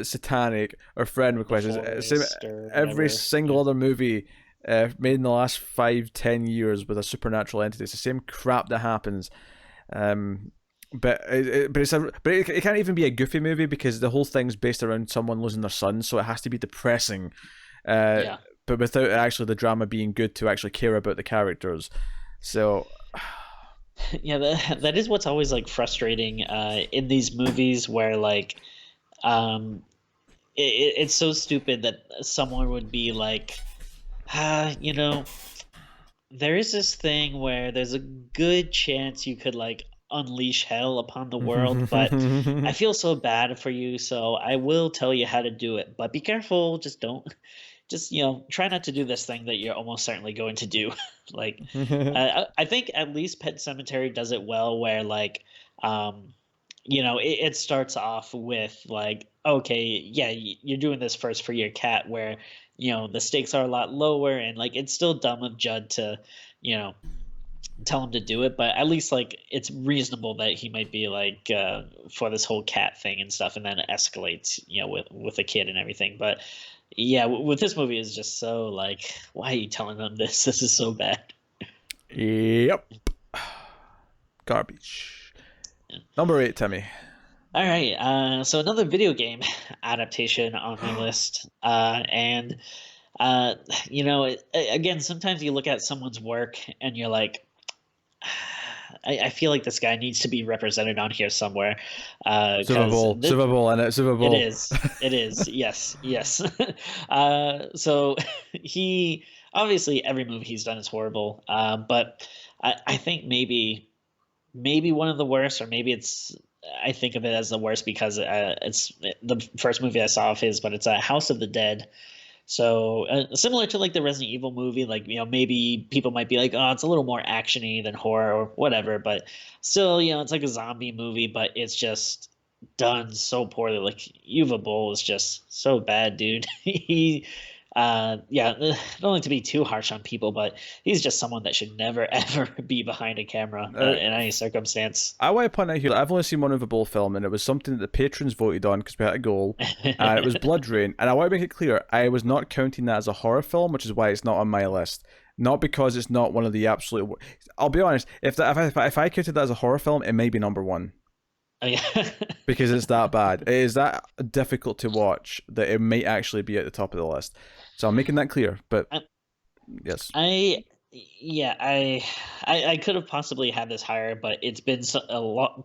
satanic or friend request. It's the same every single other movie made in the last 5-10 years with a supernatural entity. It's the same crap that happens. But it can't even be a goofy movie because the whole thing's based around someone losing their son, so it has to be depressing. But without actually the drama being good to actually care about the characters. So yeah, that is what's always like frustrating in these movies where like it's so stupid that someone would be like, you know, there is this thing where there's a good chance you could like unleash hell upon the world, but I feel so bad for you, so I will tell you how to do it. But be careful, just don't, just try not to do this thing that you're almost certainly going to do. Like, I think at least Pet Sematary does it well, where like, it starts off with like, okay, yeah, you're doing this first for your cat, where the stakes are a lot lower, and like it's still dumb of Judd to tell him to do it, but at least like it's reasonable that he might be like for this whole cat thing and stuff, and then it escalates with a kid and everything. But yeah, with this movie is just so like, why are you telling them this is so bad? Yep. Garbage. Yeah. Number 8, Timmy. All right, so another video game adaptation on my list, and again, sometimes you look at someone's work and you're like, I feel like this guy needs to be represented on here somewhere. Super Bowl, and it's Super Bowl. It is, yes. So he obviously every movie he's done is horrible, but I think maybe one of the worst, or maybe I think of it as the worst because it's the first movie I saw of his, but it's House of the Dead. So similar to like the Resident Evil movie, like maybe people might be like, oh, it's a little more actiony than horror or whatever, but still, it's like a zombie movie, but it's just done so poorly. Like Uwe Boll is just so bad, dude. He not only to be too harsh on people, but he's just someone that should never ever be behind a camera in any circumstance. I want to point out here that I've only seen one Uwe Boll film, and it was something that the patrons voted on because we had a goal, and it was Blood Rain. And I want to make it clear, I was not counting that as a horror film, which is why it's not on my list. Not because it's not one of the absolute. I'll be honest, if I counted that as a horror film, it may be number 1. Oh, yeah. Because it's that bad. It is that difficult to watch that it might actually be at the top of the list. So I'm making that clear. But yes, I could have possibly had this higher, but it's been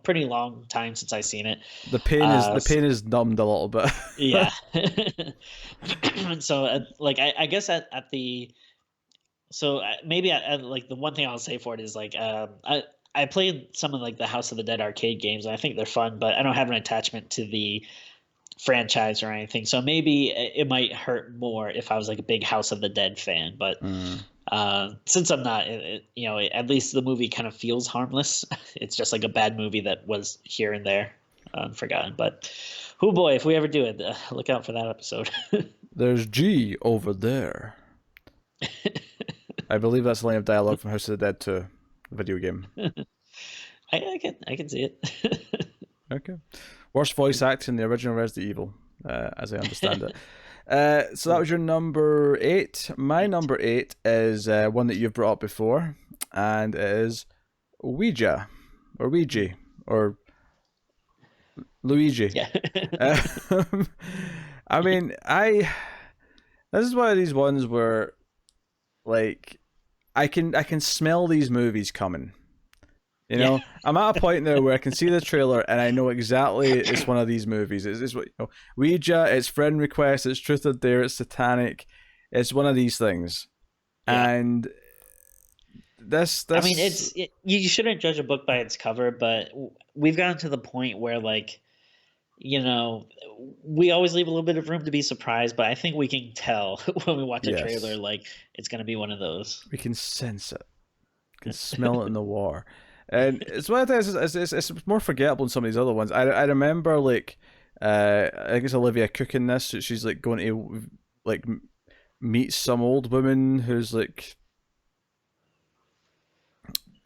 pretty long time since I've seen it. The pain is numbed a little bit. Yeah. So like I guess at the maybe like the one thing I'll say for it is like I played some of like the House of the Dead arcade games, and I think they're fun, but I don't have an attachment to the franchise or anything. So maybe it might hurt more if I was like a big House of the Dead fan. But since I'm not, at least the movie kind of feels harmless. It's just like a bad movie that was here and there, forgotten. But oh boy, if we ever do it, look out for that episode. There's G over there. I believe that's the line of dialogue from House of the Dead 2. Video game. I can see it. Okay. Worst voice acting in the original Resident Evil, as I understand it. So that was your number 8. My number 8 is one that you've brought up before, and it is Ouija, or Luigi. Yeah. I mean, this is one of these ones where, like, I can smell these movies coming. I'm at a point now where I can see the trailer and I know exactly it's one of these movies. It's what Ouija, it's Friend Request, it's Truth or Dare, it's Satanic. It's one of these things, and this. I mean, you shouldn't judge a book by its cover, but we've gotten to the point where like, we always leave a little bit of room to be surprised, but I think we can tell when we watch a trailer, like it's going to be one of those. We can sense it. We can smell it in the war. And it's one of the things, it's more forgettable than some of these other ones. I remember, like, I think it's Olivia Cook in this. She's, like, going to, like, meet some old woman who's, like,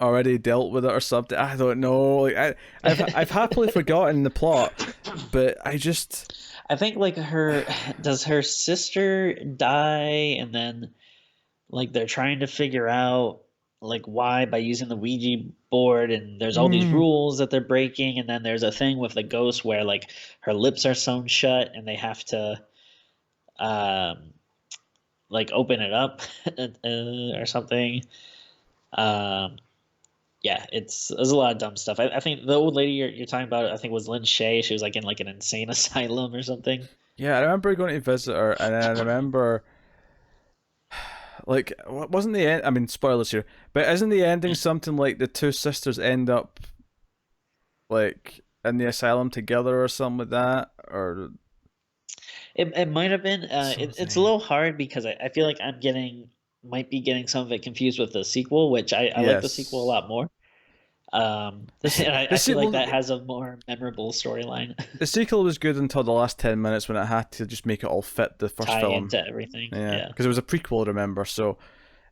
already dealt with it or something. I don't know. Like I've happily forgotten the plot, but I think like does her sister die, and then like they're trying to figure out like why by using the Ouija board, and there's all these rules that they're breaking, and then there's a thing with the ghost where like her lips are sewn shut and they have to um like open it up or something. Um yeah, there's a lot of dumb stuff. I think the old lady you're talking about, I think was Lynn Shay. She was like in like an insane asylum or something. yeah, I remember going to visit her, and then I remember like wasn't the end? I mean, spoilers here, but isn't the ending something like the two sisters end up like in the asylum together or something like that, or It might have been. It's a something? little hard because I feel like might be getting some of it confused with the sequel, which I like the sequel a Yes. lot more. This And the I feel like sequel that has a more memorable storyline. the sequel was good until the last 10 minutes when it had to just make it all fit the first Tie film. into everything. Yeah, Yeah, because it was a prequel, remember? So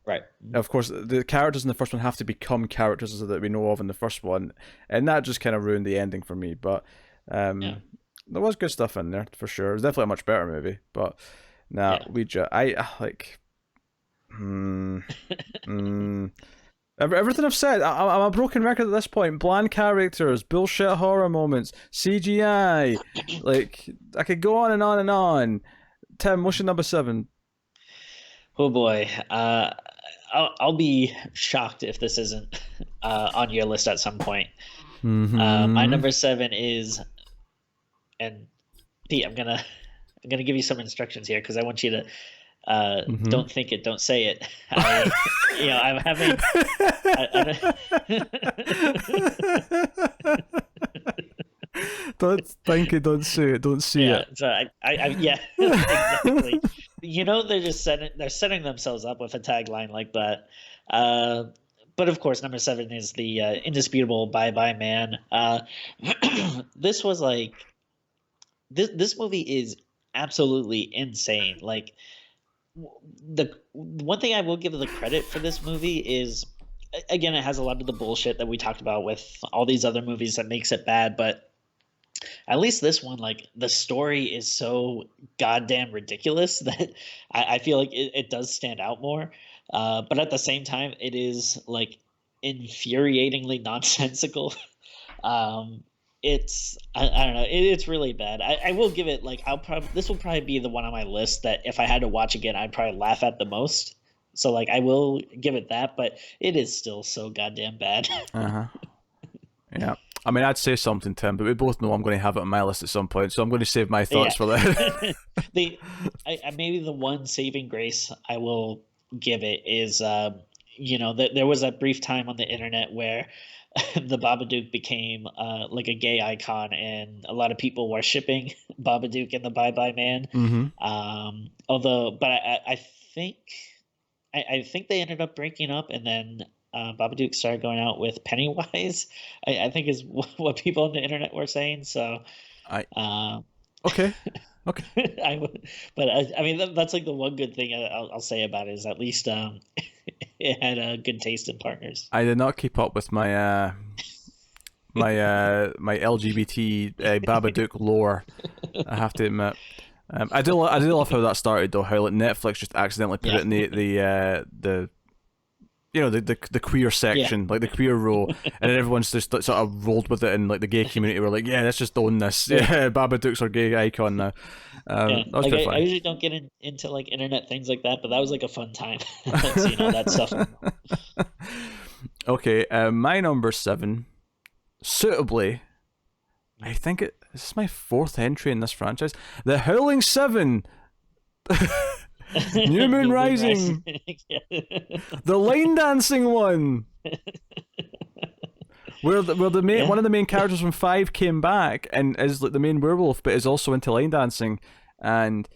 right. of course the characters in the first one have to become characters that we know of in the first one, and that just kind of ruined the ending for me. But Yeah, there was good stuff in there for sure. It was definitely a much better movie. But nah, yeah. Ouija, I like. Hmm. Hmm. Everything I've said, I'm a broken record at this point. Bland characters, bullshit horror moments, CGI. Like, I could go on and on and on. Tim, what's your number 7? Oh boy. I'll be shocked if this isn't on your list at some point. My Mm-hmm. number 7 is, and Pete, I'm gonna give you some instructions here because I want you to Mm-hmm. don't think it, don't say it. I'm having. Don't think it, don't see it, don't see Yeah. it. So yeah, exactly. They're setting themselves up with a tagline like that. Uh, but of course, number 7 is the indisputable "Bye Bye Man." This was like this movie is absolutely insane. Like the one thing I will give the credit for this movie is, again, it has a lot of the bullshit that we talked about with all these other movies that makes it bad, but at least this one, like the story is so goddamn ridiculous that I feel like it does stand out more. But at the same time, it is like infuriatingly nonsensical. Um, I don't know. It's really bad. I will give it like I'll probably this will probably be the one on my list that if I had to watch again, I'd probably laugh at the most. So like I will give it that, but it is still so goddamn bad. Uh-huh. Yeah. I mean, I'd say something, Tim, but we both know I'm going to have it on my list at some point, so I'm going to save my Yeah. thoughts for that. the maybe the one saving grace I will give it is that there was a brief time on the internet where the Babadook became like a gay icon, and a lot of people were shipping Babadook and the Bye Bye Man. Mm-hmm. Although, but I think I think they ended up breaking up, and then Babadook started going out with Pennywise. I think is what people on the internet were saying. So. I Uh, Okay. Okay. I would, but I mean that's like the one good thing I'll say about it is at least it had a good taste in partners. I did not keep up with my LGBT Babadook lore. I have to admit. I do love how that started though. How like Netflix just accidentally put Yeah, it in the the queer yeah, section, like the queer row, and then everyone's just like, sort of rolled with it, and like the gay community were like, yeah, let's just own this. yeah, Yeah, Babadook's our gay icon now. yeah. That was Like pretty I funny. usually don't get into like internet things like that, but that was like a fun time. So that stuff. Okay, my number 7, suitably, I think this is my 4th entry in this franchise. The Howling 7, New Moon New Moon Rising, Rising. Yeah. the line dancing one, where the main Yeah. one of the main characters from 5 came back and is like the main werewolf, but is also into line dancing. And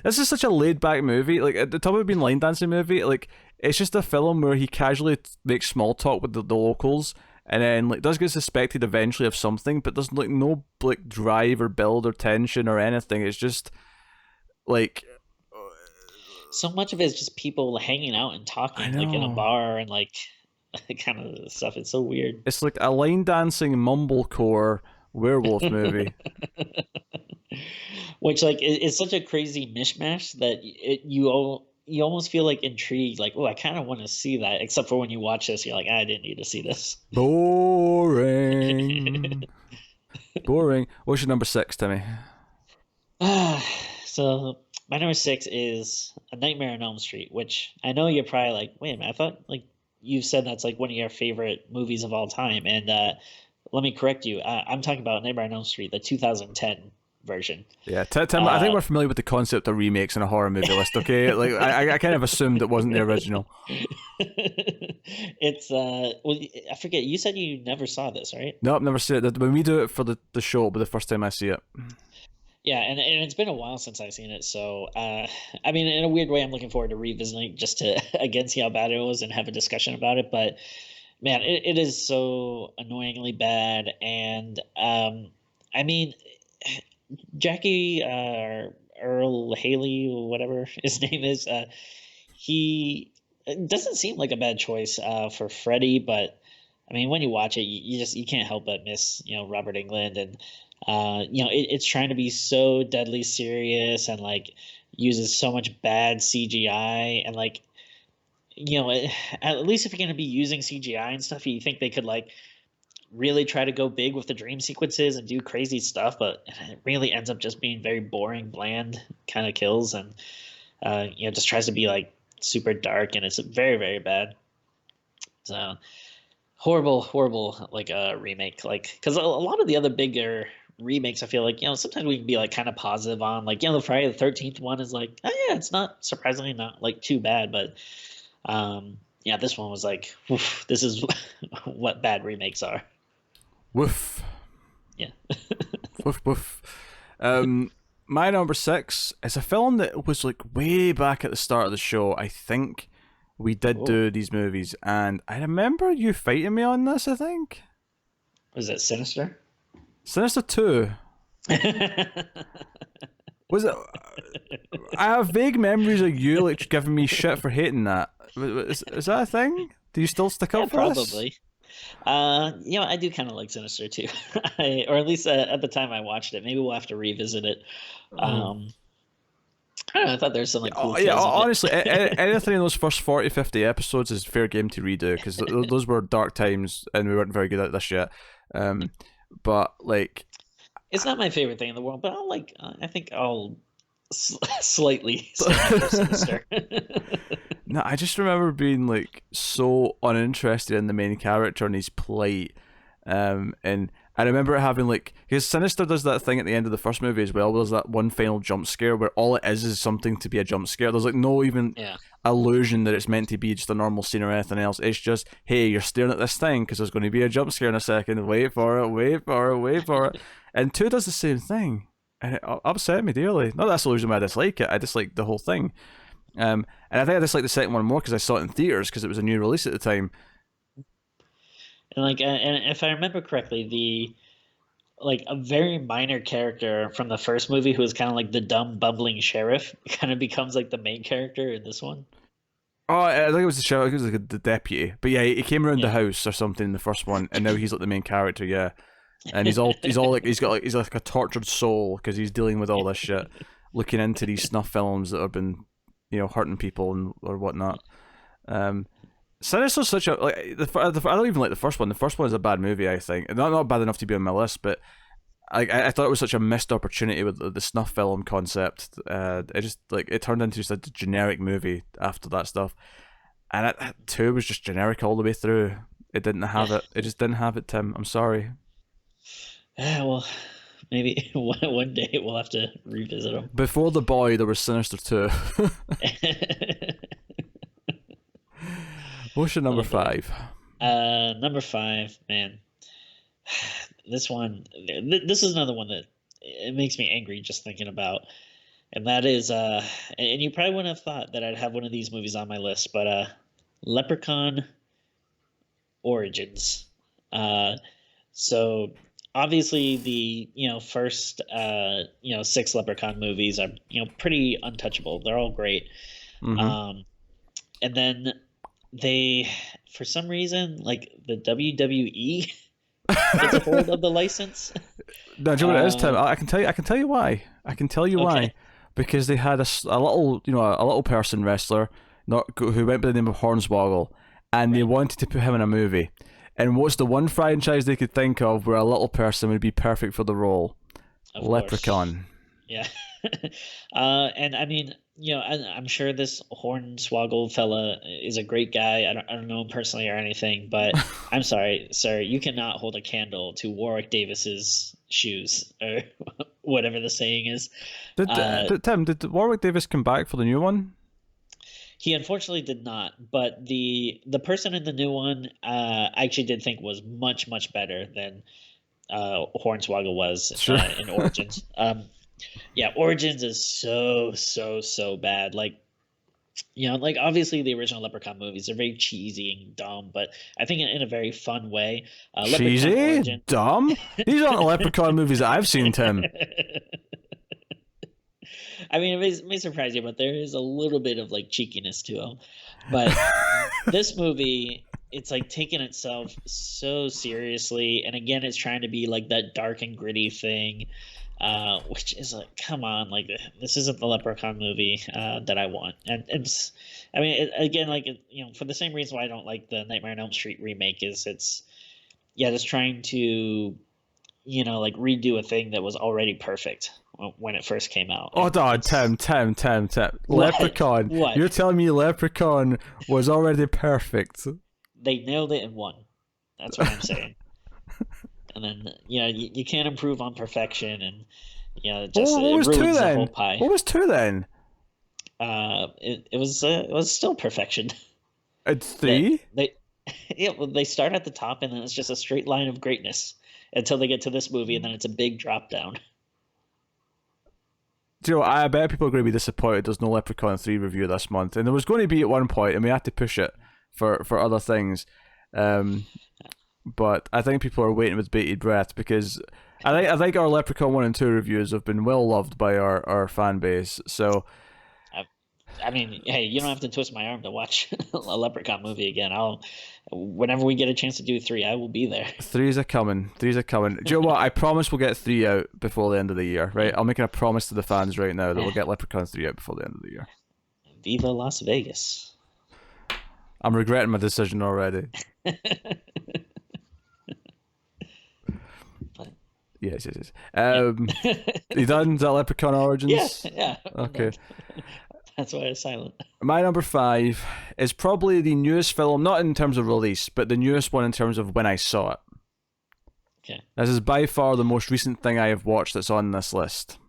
this is such a laid back movie. Like at the top of it being line dancing movie, like it's just a film where he casually makes small talk with the locals, and then like does get suspected eventually of something, but there's like no like drive or build or tension or anything. It's just like So much of it is just people hanging out and I talking, like in a know. bar, and like kind of stuff. It's so weird. It's like a line dancing mumblecore werewolf movie. Which like it's such a crazy mishmash that you almost feel like intrigued, like, oh, I kind of want to see that. Except for when you watch this, you're like, I didn't need to see this. Boring. Boring. What's your number 6, Timmy? So my number 6 is A Nightmare on Elm Street, which I know you're probably like, wait a minute, I thought like you said that's like one of your favorite movies of all time, and let me correct you. I'm talking about Nightmare on Elm Street, the 2010 version. Yeah, Tim, I think we're familiar with the concept of remakes in a horror movie list, okay? Like, I kind of assumed it wasn't the original. It's well, I forget. You said you never saw this, right? No, I've never seen it. When we do it for the show, it'll be the first time I see it. Yeah, and it's been a while since I've seen it, so I mean, in a weird way, I'm looking forward to revisiting just to again see how bad it was and have a discussion about it. But man, it is so annoyingly bad, and I mean, Jackie Earl Haley, whatever his name is, he it doesn't seem like a bad choice for Freddy, but I mean, when you watch it, you can't help but miss Robert Englund, and it's trying to be so deadly serious and like uses so much bad CGI, and like at least if you're going to be using CGI and stuff, you think they could like really try to go big with the dream sequences and do crazy stuff, but it really ends up just being very boring, bland kind of kills, and just tries to be like super dark, and it's very, very bad. So horrible like remake, like because a lot of the other bigger remakes, I feel like sometimes we can be like kind of positive on, like the Friday the 13th one is like, oh yeah, it's not surprisingly not like too bad, but this one was like, oof, this is what bad remakes are. Woof. Yeah. Woof woof. My number 6 is a film that was like way back at the start of the show. I think we did do these movies, and I remember you fighting me on this, I think. Was it Sinister? Sinister 2. Was it? I have vague memories of you like giving me shit for hating that. Is that a thing? Do you still stick up for probably. this? I do kind of like Sinister too, or at least at the time I watched it. Maybe we'll have to revisit it. I don't know, I thought there was some like cool kills. Yeah, honestly, anything in those first 40, 50 episodes is fair game to redo, because those were dark times and we weren't very good at this yet. But like, it's not my favorite thing in the world, but I think I'll slightly Sinister. No, I just remember being like so uninterested in the main character and his plight, and I remember it having like, because Sinister does that thing at the end of the first movie as well, where there's that one final jump scare where all it is something to be a jump scare. There's like no even illusion that it's meant to be just a normal scene or anything else. It's just, hey, you're staring at this thing because there's going to be a jump scare in a second. Wait for it, wait for it, wait for it. And 2 does the same thing, and it upset me dearly. Not that's the reason why I dislike it. I dislike the whole thing. And I think I disliked the second one more because I saw it in theaters because it was a new release at the time. And like, and if I remember correctly, a very minor character from the first movie who was kind of like the dumb bumbling sheriff kind of becomes like the main character in this one. Oh, I think it was the sheriff. It was like the deputy, but yeah, he came around the house or something in the first one, and now he's like the main character. Yeah, and he's all like he's like a tortured soul because he's dealing with all this shit, looking into these snuff films that have been hurting people or whatnot. Sinister's such a like I don't even like the first one. The first one is a bad movie, I think. Not bad enough to be on my list, but I thought it was such a missed opportunity with the snuff film concept. It just it turned into just a generic movie after that stuff, and 2 was just generic all the way through. It didn't have it. It just didn't have it, Tim. I'm sorry. Yeah, well, maybe one day we'll have to revisit them. Before The Boy, there was Sinister 2. What's your number 5? Number 5, man. This one, this is another one that it makes me angry just thinking about, and that is, and you probably wouldn't have thought that I'd have one of these movies on my list, but Leprechaun Origins. So obviously the first 6 Leprechaun movies are pretty untouchable. They're all great. Mm-hmm. And then they, for some reason, like the WWE gets a hold of the license. No, do you know what it is, Tim? I can tell you. I can tell you why. Okay. Because they had a little, a little person wrestler, who went by the name of Hornswoggle, and they Right. wanted to put him in a movie. And what's the one franchise they could think of where a little person would be perfect for the role? Of course. Leprechaun. Yeah. And I mean, I'm sure this Hornswoggle fella is a great guy. I don't know him personally or anything, but I'm sorry, sir, you cannot hold a candle to Warwick Davis's shoes or whatever the saying is. Uh, Did Warwick Davis come back for the new one? he unfortunately did not, but the person in the new one, I actually did think was much much better than Hornswoggle was Sure. in Origins. Yeah, Origins is so bad. Like, like obviously the original Leprechaun movies are very cheesy and dumb, but I think in a very fun way. Leprechaun Cheesy? Origin. Dumb? These aren't the Leprechaun movies that I've seen, Tim. I mean, it may surprise you, but there is a little bit of like cheekiness to them. But this movie, it's like taking itself so seriously, and again, it's trying to be like that dark and gritty thing, which is like, come on, like this isn't the Leprechaun movie that I want. And I mean, again, like for the same reason why I don't like the Nightmare on Elm Street remake is it's just trying to like redo a thing that was already perfect when it first came out. Oh, God, Tim. What? Leprechaun. What? You're telling me Leprechaun was already perfect? They nailed it in one. That's what I'm saying. And then you can't improve on perfection, and just What it was two ruins the whole then? pie. What was two then? It was still perfection. It's They three? they yeah, well, they start at the top, and then it's just a straight line of greatness until they get to this movie, and then it's a big drop down. Do you know, I bet people are going to be disappointed there's no Leprechaun 3 review this month. And there was going to be at one point, and we had to push it for other things. But I think people are waiting with bated breath because I think our Leprechaun 1 and 2 reviews have been well loved by our fan base. So I mean, hey, you don't have to twist my arm to watch a Leprechaun movie again. Whenever we get a chance to do 3, I will be there. 3's a coming. 3's a coming. Do you know what? I promise we'll get 3 out before the end of the year, right? I'm making a promise to the fans right now that we'll get Leprechaun 3 out before the end of the year. Viva Las Vegas. I'm regretting my decision already. Yes. You done? Is that Leprechaun Origins? Yeah. Okay. That's why it's silent. My number 5 is probably the newest film, not in terms of release, but the newest one in terms of when I saw it. Okay. This is by far the most recent thing I have watched that's on this list.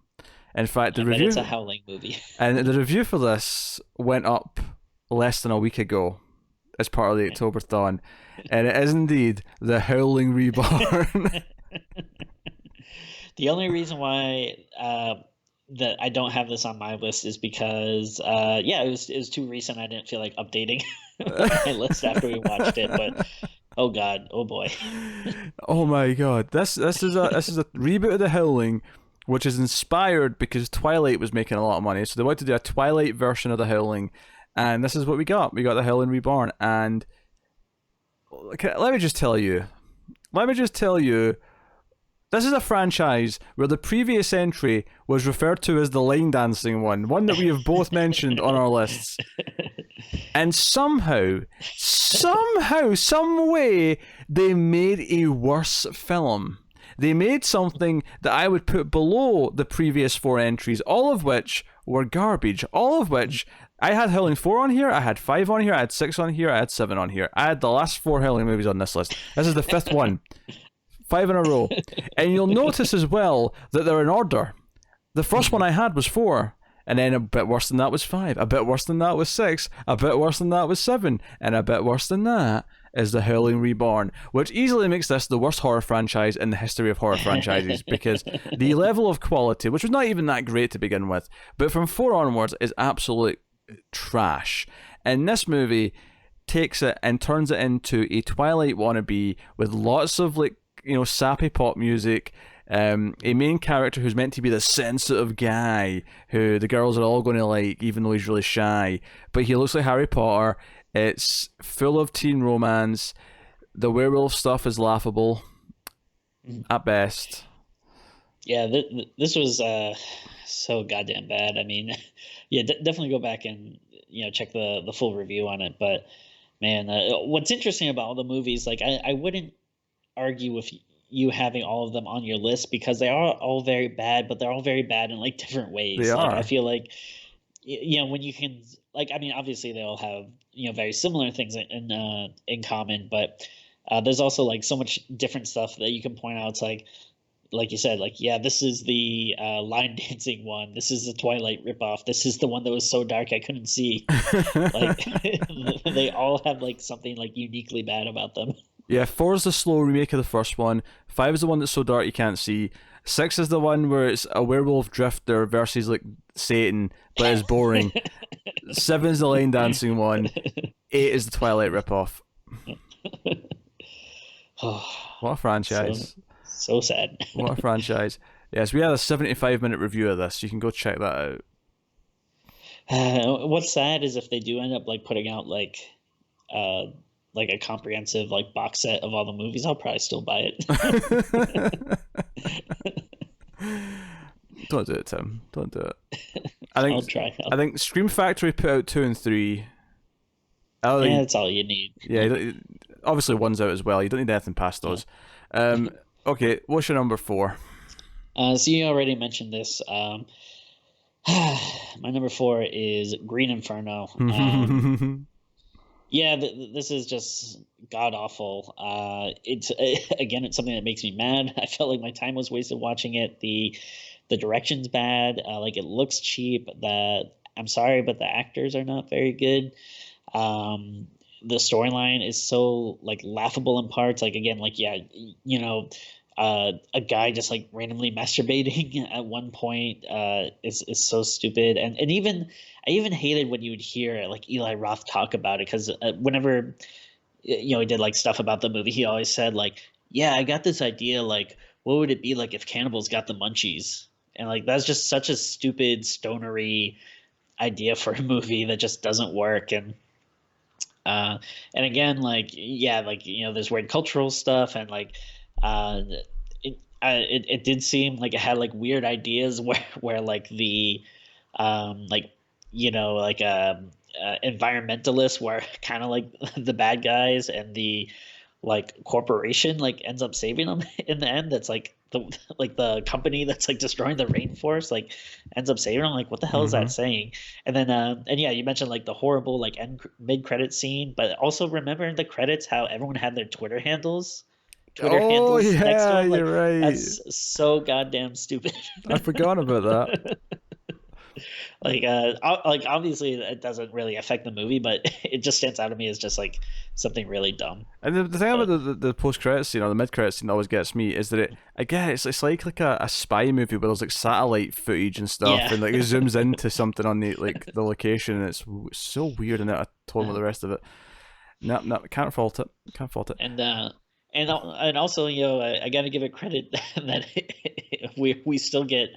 In fact, I bet it's a Howling movie. and the review for this went up less than a week ago as part of the October-thon, and it is indeed The Howling Reborn. The only reason why that I don't have this on my list is because it was too recent. I didn't feel like updating my list after we watched it, but oh god, oh boy. Oh my god, this is a reboot of The Howling, which is inspired because Twilight was making a lot of money, so they wanted to do a Twilight version of The Howling, and this is what we got. We got The Howling Reborn, and let me just tell you, this is a franchise where the previous entry was referred to as the line dancing one that we have both mentioned on our lists. And somehow, some way, they made a worse film. They made something that I would put below the previous 4 entries, all of which were garbage. All of which, I had Howling 4 on here, I had 5 on here, I had 6 on here, I had 7 on here. I had the last 4 Howling movies on this list. This is the 5th one. 5 in a row. And you'll notice as well that they're in order. The first one I had was 4, and then a bit worse than that was 5, a bit worse than that was 6, a bit worse than that was 7, and a bit worse than that is The Howling Reborn, which easily makes this the worst horror franchise in the history of horror franchises, because the level of quality, which was not even that great to begin with, but from 4 onwards is absolute trash. And this movie takes it and turns it into a Twilight wannabe with lots of sappy pop music, a main character who's meant to be the sensitive guy who the girls are all going to like, even though he's really shy, but he looks like Harry Potter. It's full of teen romance. The werewolf stuff is laughable at best. Yeah, this was so goddamn bad. I mean, yeah, definitely go back and check the full review on it. But man, what's interesting about all the movies, like I wouldn't argue with you having all of them on your list because they are all very bad, but they're all very bad in like different ways. They Like I are. feel like when you can, like, I mean, obviously they all have very similar things in common, but there's also like so much different stuff that you can point out. It's like you said, like, yeah, this is the line dancing one. This is the Twilight ripoff. This is the one that was so dark I couldn't see. Like, they all have like something like uniquely bad about them. Yeah, 4 is the slow remake of the first one. 5 is the one that's so dark you can't see. 6 is the one where it's a werewolf drifter versus like Satan, but it's boring. 7 is the line dancing one. 8 is the Twilight ripoff. What a franchise. So sad. What a franchise. Yes, we had a 75-minute review of this. You can go check that out. What's sad is if they do end up like putting out like a comprehensive like box set of all the movies, I'll probably still buy it. Don't do it, Tim. Don't do it. I'll try. I think Scream Factory put out 2 and 3. Yeah, that's all you need. Yeah, obviously 1's out as well. You don't need anything past those. Okay, what's your number 4? So you already mentioned this. My number 4 is Green Inferno. Yeah, this is just god awful. It's it's something that makes me mad. I felt like my time was wasted watching it. The direction's bad. Like it looks cheap. I'm sorry, but the actors are not very good. The storyline is so like laughable in parts. Like again, like yeah, a guy just like randomly masturbating at one point is so stupid. And I even hated when you would hear like Eli Roth talk about it because whenever he did like stuff about the movie, he always said like, yeah, I got this idea, like what would it be like if cannibals got the munchies? And like that's just such a stupid stonery idea for a movie that just doesn't work. And again, like yeah, like there's weird cultural stuff and like it did seem like it had like weird ideas where like the environmentalists were kind of like the bad guys and the like corporation like ends up saving them in the end. That's like the company that's like destroying the rainforest like ends up saving them. Like what the hell is that saying? And then and yeah, you mentioned like the horrible like mid credit scene, but also remember in the credits how everyone had their Twitter handles. Handles yeah, next to them. Like, you're right. That's so goddamn stupid. I forgot about that. like obviously it doesn't really affect the movie, but it just stands out to me as just like something really dumb. And the thing about the post credit scene or the mid credit scene that always gets me is that it's like a spy movie where there's like satellite footage and stuff, Yeah. and like it zooms into something on the location, and it's so weird and out of tone with the rest of it. No, can't fault it. And also, I got to give it credit that we still get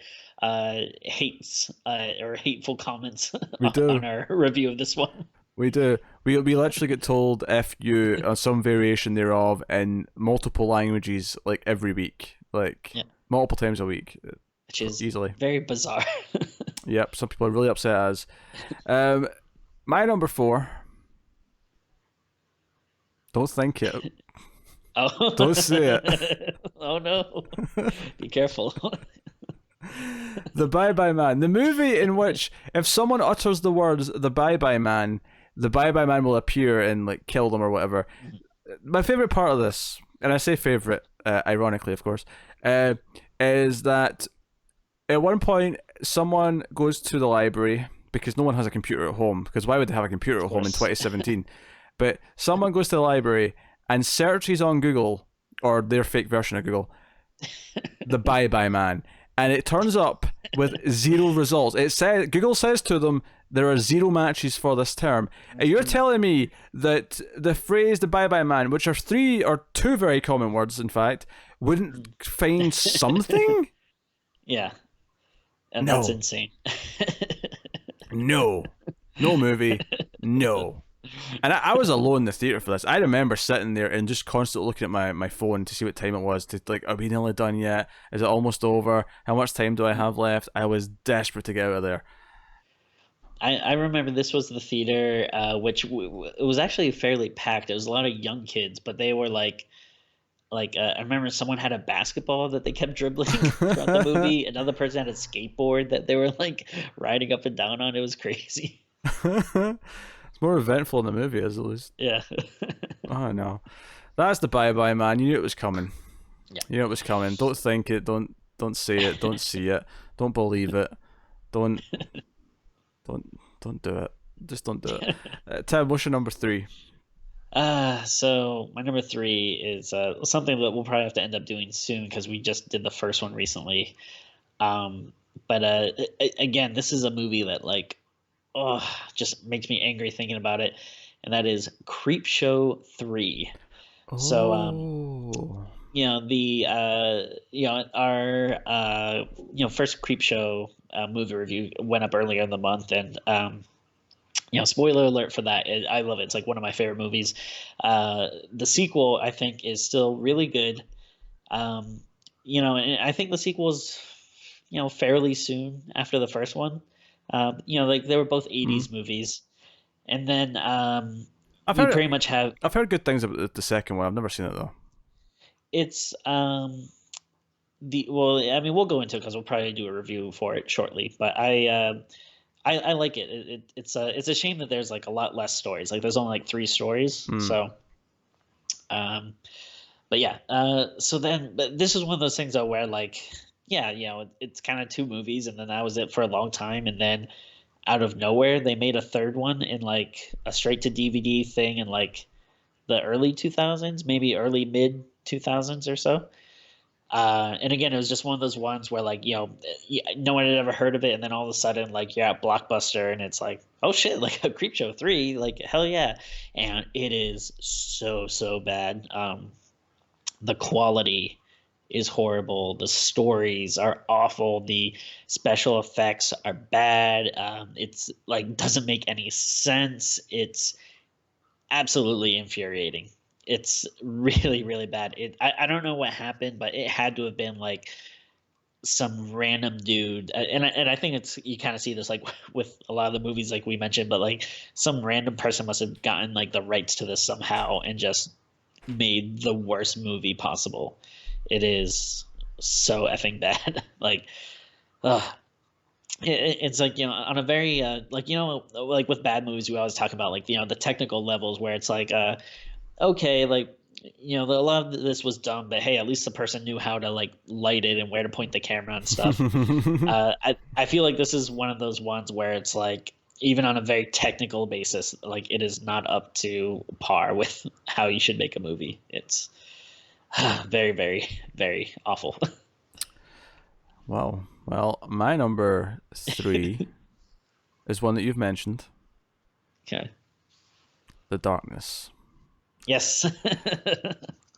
hates or hateful comments on our review of this one. We do. We literally get told F you on some variation thereof in multiple languages like every week, like multiple times a week, which is easily very bizarre. Yep, some people are really upset as. My number 4. Don't think it. Oh. Don't say it. Oh no! Be careful. The Bye Bye Man, the movie in which if someone utters the words "the Bye Bye Man," the Bye Bye Man will appear and like kill them or whatever. My favorite part of this, and I say favorite, ironically, of course, is that at one point someone goes to the library because no one has a computer at home. Because why would they have a computer at home in 2017? But someone goes to the library and searches on Google, or their fake version of Google, the Bye Bye Man, and it turns up with 0 results. Google says to them there are 0 matches for this term. And you're telling me that the phrase the Bye Bye Man, which are 2 very common words, in fact, wouldn't find something? Yeah, and that's insane. No movie, no. And I was alone in the theater for this. I remember sitting there and just constantly looking at my phone to see what time it was. To like, are we nearly done yet? Is it almost over? How much time do I have left? I was desperate to get out of there. I remember this was the theater, which it was actually fairly packed. It was a lot of young kids, but they were I remember someone had a basketball that they kept dribbling throughout the movie. Another person had a skateboard that they were like riding up and down on. It was crazy. It's more eventful in the movie, at least. Yeah. Oh no, that's the bye bye, man. You knew it was coming. Yeah. You knew it was coming. Don't think it. Don't say it. Don't see it. Don't believe it. Don't do it. Just don't do it. Ted, what's your number 3? So my number 3 is something that we'll probably have to end up doing soon because we just did the first one recently. But again, this is a movie that just makes me angry thinking about it, and that is Creepshow 3. Oh. So our first Creepshow movie review went up earlier in the month, and spoiler alert for that. I love it. It's like one of my favorite movies. The sequel, I think, is still really good. And I think the sequel is, fairly soon after the first one. They were both 80s movies. And then I've heard good things about the second one. I've never seen it though. It's we'll go into it because we'll probably do a review for it shortly. But I like it. It's a shame that there's like a lot less stories. Like there's only like 3 stories. So, but this is one of those things though where it's kind of 2 movies, and then that was it for a long time, and then out of nowhere they made a third one in like a straight to DVD thing in like the early 2000s, maybe early mid 2000s or so. And again, it was just one of those ones where no one had ever heard of it, and then all of a sudden you're at Blockbuster and it's like, oh shit, like a Creepshow 3, like hell yeah. And it is so bad. The quality is horrible, the stories are awful, the special effects are bad. It's like doesn't make any sense. It's absolutely infuriating. It's really, really bad. I don't know what happened, but it had to have been like some random dude. And I think it's, you kind of see this like with a lot of the movies like we mentioned, but like some random person must have gotten like the rights to this somehow and just made the worst movie possible. It is so effing bad. It's like, on a very like with bad movies, we always talk about like, the technical levels where it's like, okay, like, a lot of this was dumb, but hey, at least the person knew how to like light it and where to point the camera and stuff. I feel like this is one of those ones where it's like, even on a very technical basis, like it is not up to par with how you should make a movie. It's very, very, very awful. Wow. Well, my number 3 is one that you've mentioned. Okay. The Darkness. Yes.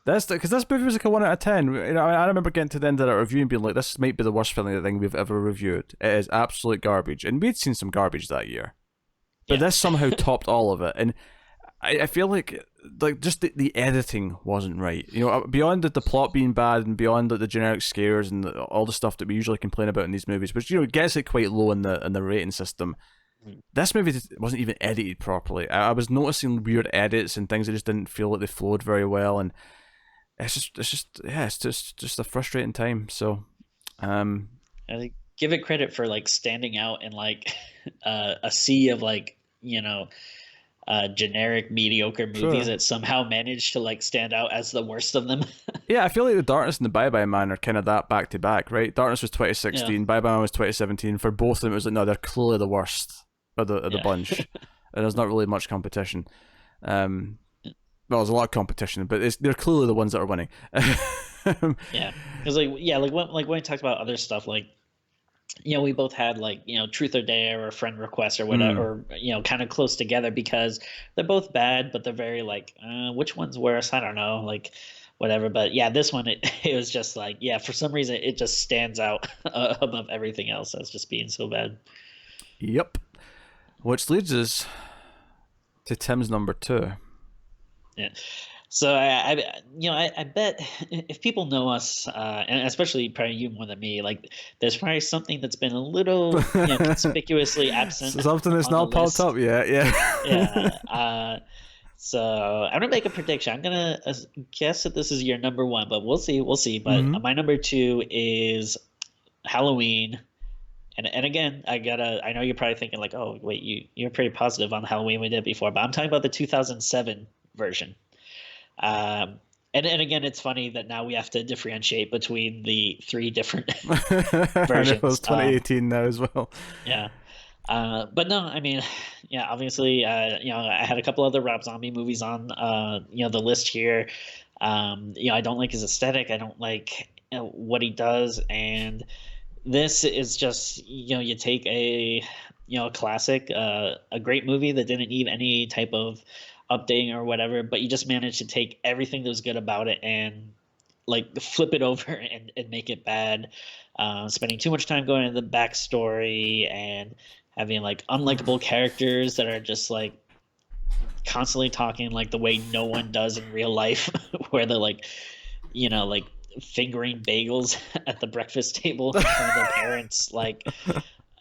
That's because this movie was like a 1 out of 10. I remember getting to the end of that review and being like, "This might be the worst thing we've ever reviewed." It is absolute garbage, and we'd seen some garbage that year, but this somehow topped all of it. And I feel like just the editing wasn't right. Beyond the plot being bad and beyond the generic scares and all the stuff that we usually complain about in these movies, which gets it quite low in the rating system. This movie wasn't even edited properly. I was noticing weird edits and things that just didn't feel like they flowed very well, and it's just a frustrating time. So, I give it credit for like standing out in like a sea of like generic mediocre movies that somehow managed to like stand out as the worst of them. Yeah, I feel like The Darkness and The Bye Bye Man are kind of that back to back, right? Darkness was 2016, Bye Bye Man was 2017. For both of them, it was like, no, they're clearly the worst of the bunch, and there's not really much competition. Well, there's a lot of competition, but they're clearly the ones that are winning. Yeah, because when we talked about other stuff, like we both had like Truth or Dare or Friend Request or whatever, or kind of close together because they're both bad, but they're very like which one's worse? I don't know, like whatever. But yeah, this one it was just like for some reason it just stands out above everything else as just being so bad. Yep. Which leads us to Tim's number 2. Yeah. So I bet if people know us, and especially probably you more than me, like there's probably something that's been a little, conspicuously absent Something that's on the not popped list. up yet. Yeah. Yeah. So I'm gonna make a prediction. I'm gonna guess that this is your number one, but we'll see. We'll see. But Mhm. my number two is Halloween. And again, I know you're probably thinking like, oh wait, you're pretty positive on Halloween we did before, but I'm talking about the 2007 version. And again, it's funny that now we have to differentiate between the three different I know it's versions. 2018 now as well. Yeah. But no, I mean, yeah, obviously, I had a couple other Rob Zombie movies on, the list here. I don't like his aesthetic. I don't like what he does, and this is just, you take a classic, a great movie that didn't need any type of updating or whatever, but you just managed to take everything that was good about it and like flip it over and make it bad. Spending too much time going into the backstory and having like unlikable characters that are just like constantly talking like the way no one does in real life, where they're like, like fingering bagels at the breakfast table in front of their parents, like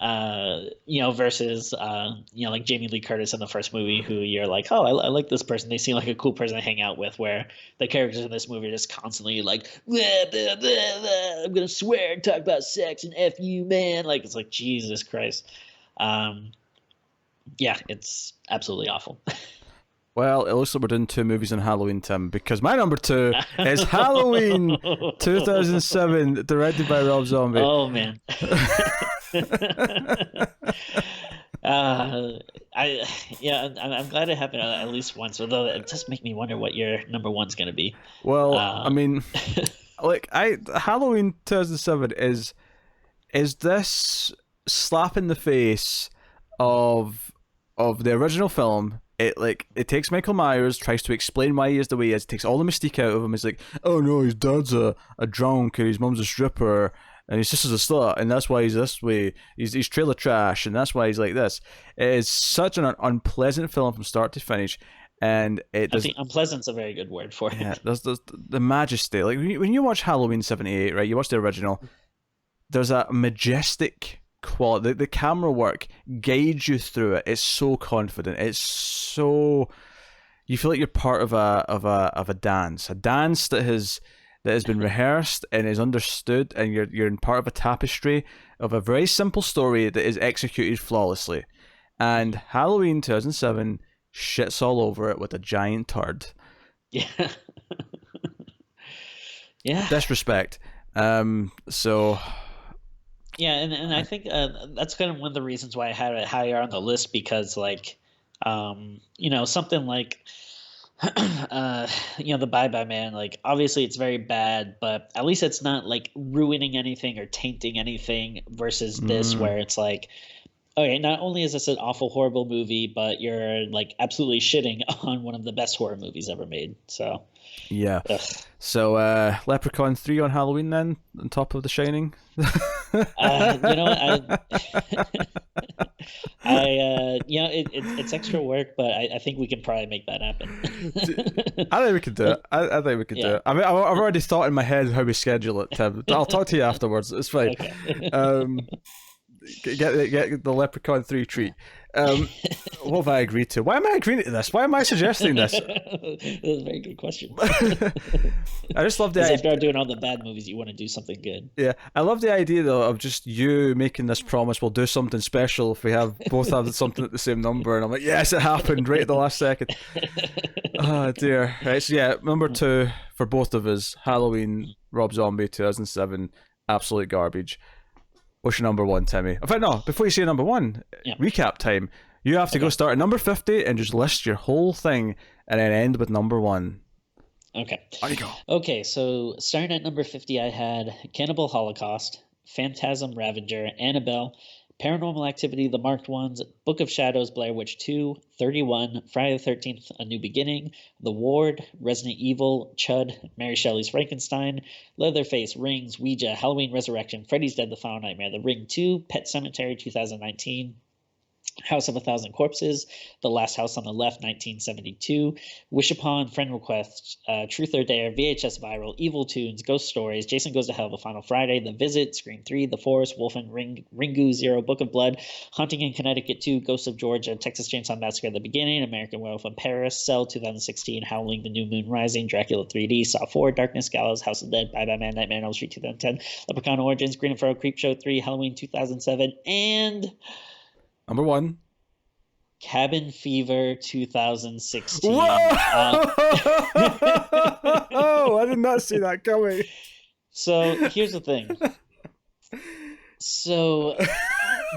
versus like Jamie Lee Curtis in the first movie, who you're like, oh, I like this person. They seem like a cool person to hang out with. Where the characters in this movie are just constantly like, blah, blah, blah, blah, I'm gonna swear and talk about sex and f you, man. Like it's like Jesus Christ. Yeah, it's absolutely awful. Well, it looks like we're doing 2 movies on Halloween, Tim, because my number 2 is Halloween 2007, directed by Rob Zombie. Oh man. I'm glad it happened at least once. Although it does make me wonder what your number one's gonna be. Well, I mean, like Halloween 2007 is this slap in the face of the original film. It takes Michael Myers, tries to explain why he is the way he is, takes all the mystique out of him. It's like, oh no, his dad's a drunk and his mum's a stripper and his sister's a slut and that's why he's this way. He's trailer trash and that's why he's like this. It is such an unpleasant film from start to finish, and I think unpleasant's a very good word for it. Yeah, there's the majesty. Like when you watch Halloween 78, right? You watch the original. There's a majestic quality. The camera work guides you through it. It's so confident. It's so, you feel like you're part of a dance that has been rehearsed and is understood, and you're in part of a tapestry of a very simple story that is executed flawlessly. And Halloween 2007 shits all over it with a giant turd. Yeah. Yeah. Disrespect. So. Yeah, and I think that's kind of one of the reasons why I had it higher on the list, because like, something like, the Bye Bye Man, like obviously it's very bad, but at least it's not like ruining anything or tainting anything versus this, where it's like, okay, not only is this an awful, horrible movie, but you're like absolutely shitting on one of the best horror movies ever made. So yeah. Ugh. So Leprechaun 3 on Halloween then, on top of The Shining. You know what? It's extra work, but I think we can probably make that happen. I think we can do it. I think we can do it. I mean, I've already thought in my head how we schedule it, Tim. I'll talk to you afterwards. It's fine. Okay. Get the Leprechaun 3 treat. What have I agreed to? Why am I agreeing to this? Why am I suggesting this? That's a very good question. I just love the idea. After doing all the bad movies, you want to do something good. Yeah, I love the idea though of just you making this promise. We'll do something special if we both have something at the same number, and I'm like, yes, it happened right at the last second. Oh dear. Right, so yeah, number 2 for both of us, Halloween, Rob Zombie, 2007, absolute garbage. What's your number 1, Timmy? In fact, no, before you say number 1, recap time. You have to go start at number 50 and just list your whole thing and then end with number 1. Okay. There you go. Okay, so starting at number 50, I had Cannibal Holocaust, Phantasm Ravager, Annabelle, Paranormal Activity, The Marked Ones, Book of Shadows, Blair Witch 2, 31, Friday the 13th, A New Beginning, The Ward, Resident Evil, Chud, Mary Shelley's Frankenstein, Leatherface, Rings, Ouija, Halloween Resurrection, Freddy's Dead, The Final Nightmare, The Ring 2, Pet Sematary 2019, House of a Thousand Corpses, The Last House on the Left, 1972, Wish Upon, Friend Request, Truth or Dare, VHS Viral, Evil Tunes, Ghost Stories, Jason Goes to Hell, The Final Friday, The Visit, Scream 3, The Forest, Wolf and Ringu, Zero, Book of Blood, Haunting in Connecticut 2, Ghosts of Georgia, Texas Chainsaw Massacre at the Beginning, American Werewolf in Paris, Cell 2016, Howling, The New Moon Rising, Dracula 3D, Saw 4, Darkness, Gallows, House of Dead, Bye Bye Man, Nightmare on Elm Street 2010, Leprechaun Origins, Green Inferno, Creepshow 3, Halloween 2007, and... Number 1. Cabin Fever 2016. Whoa! I did not see that coming. So here's the thing. So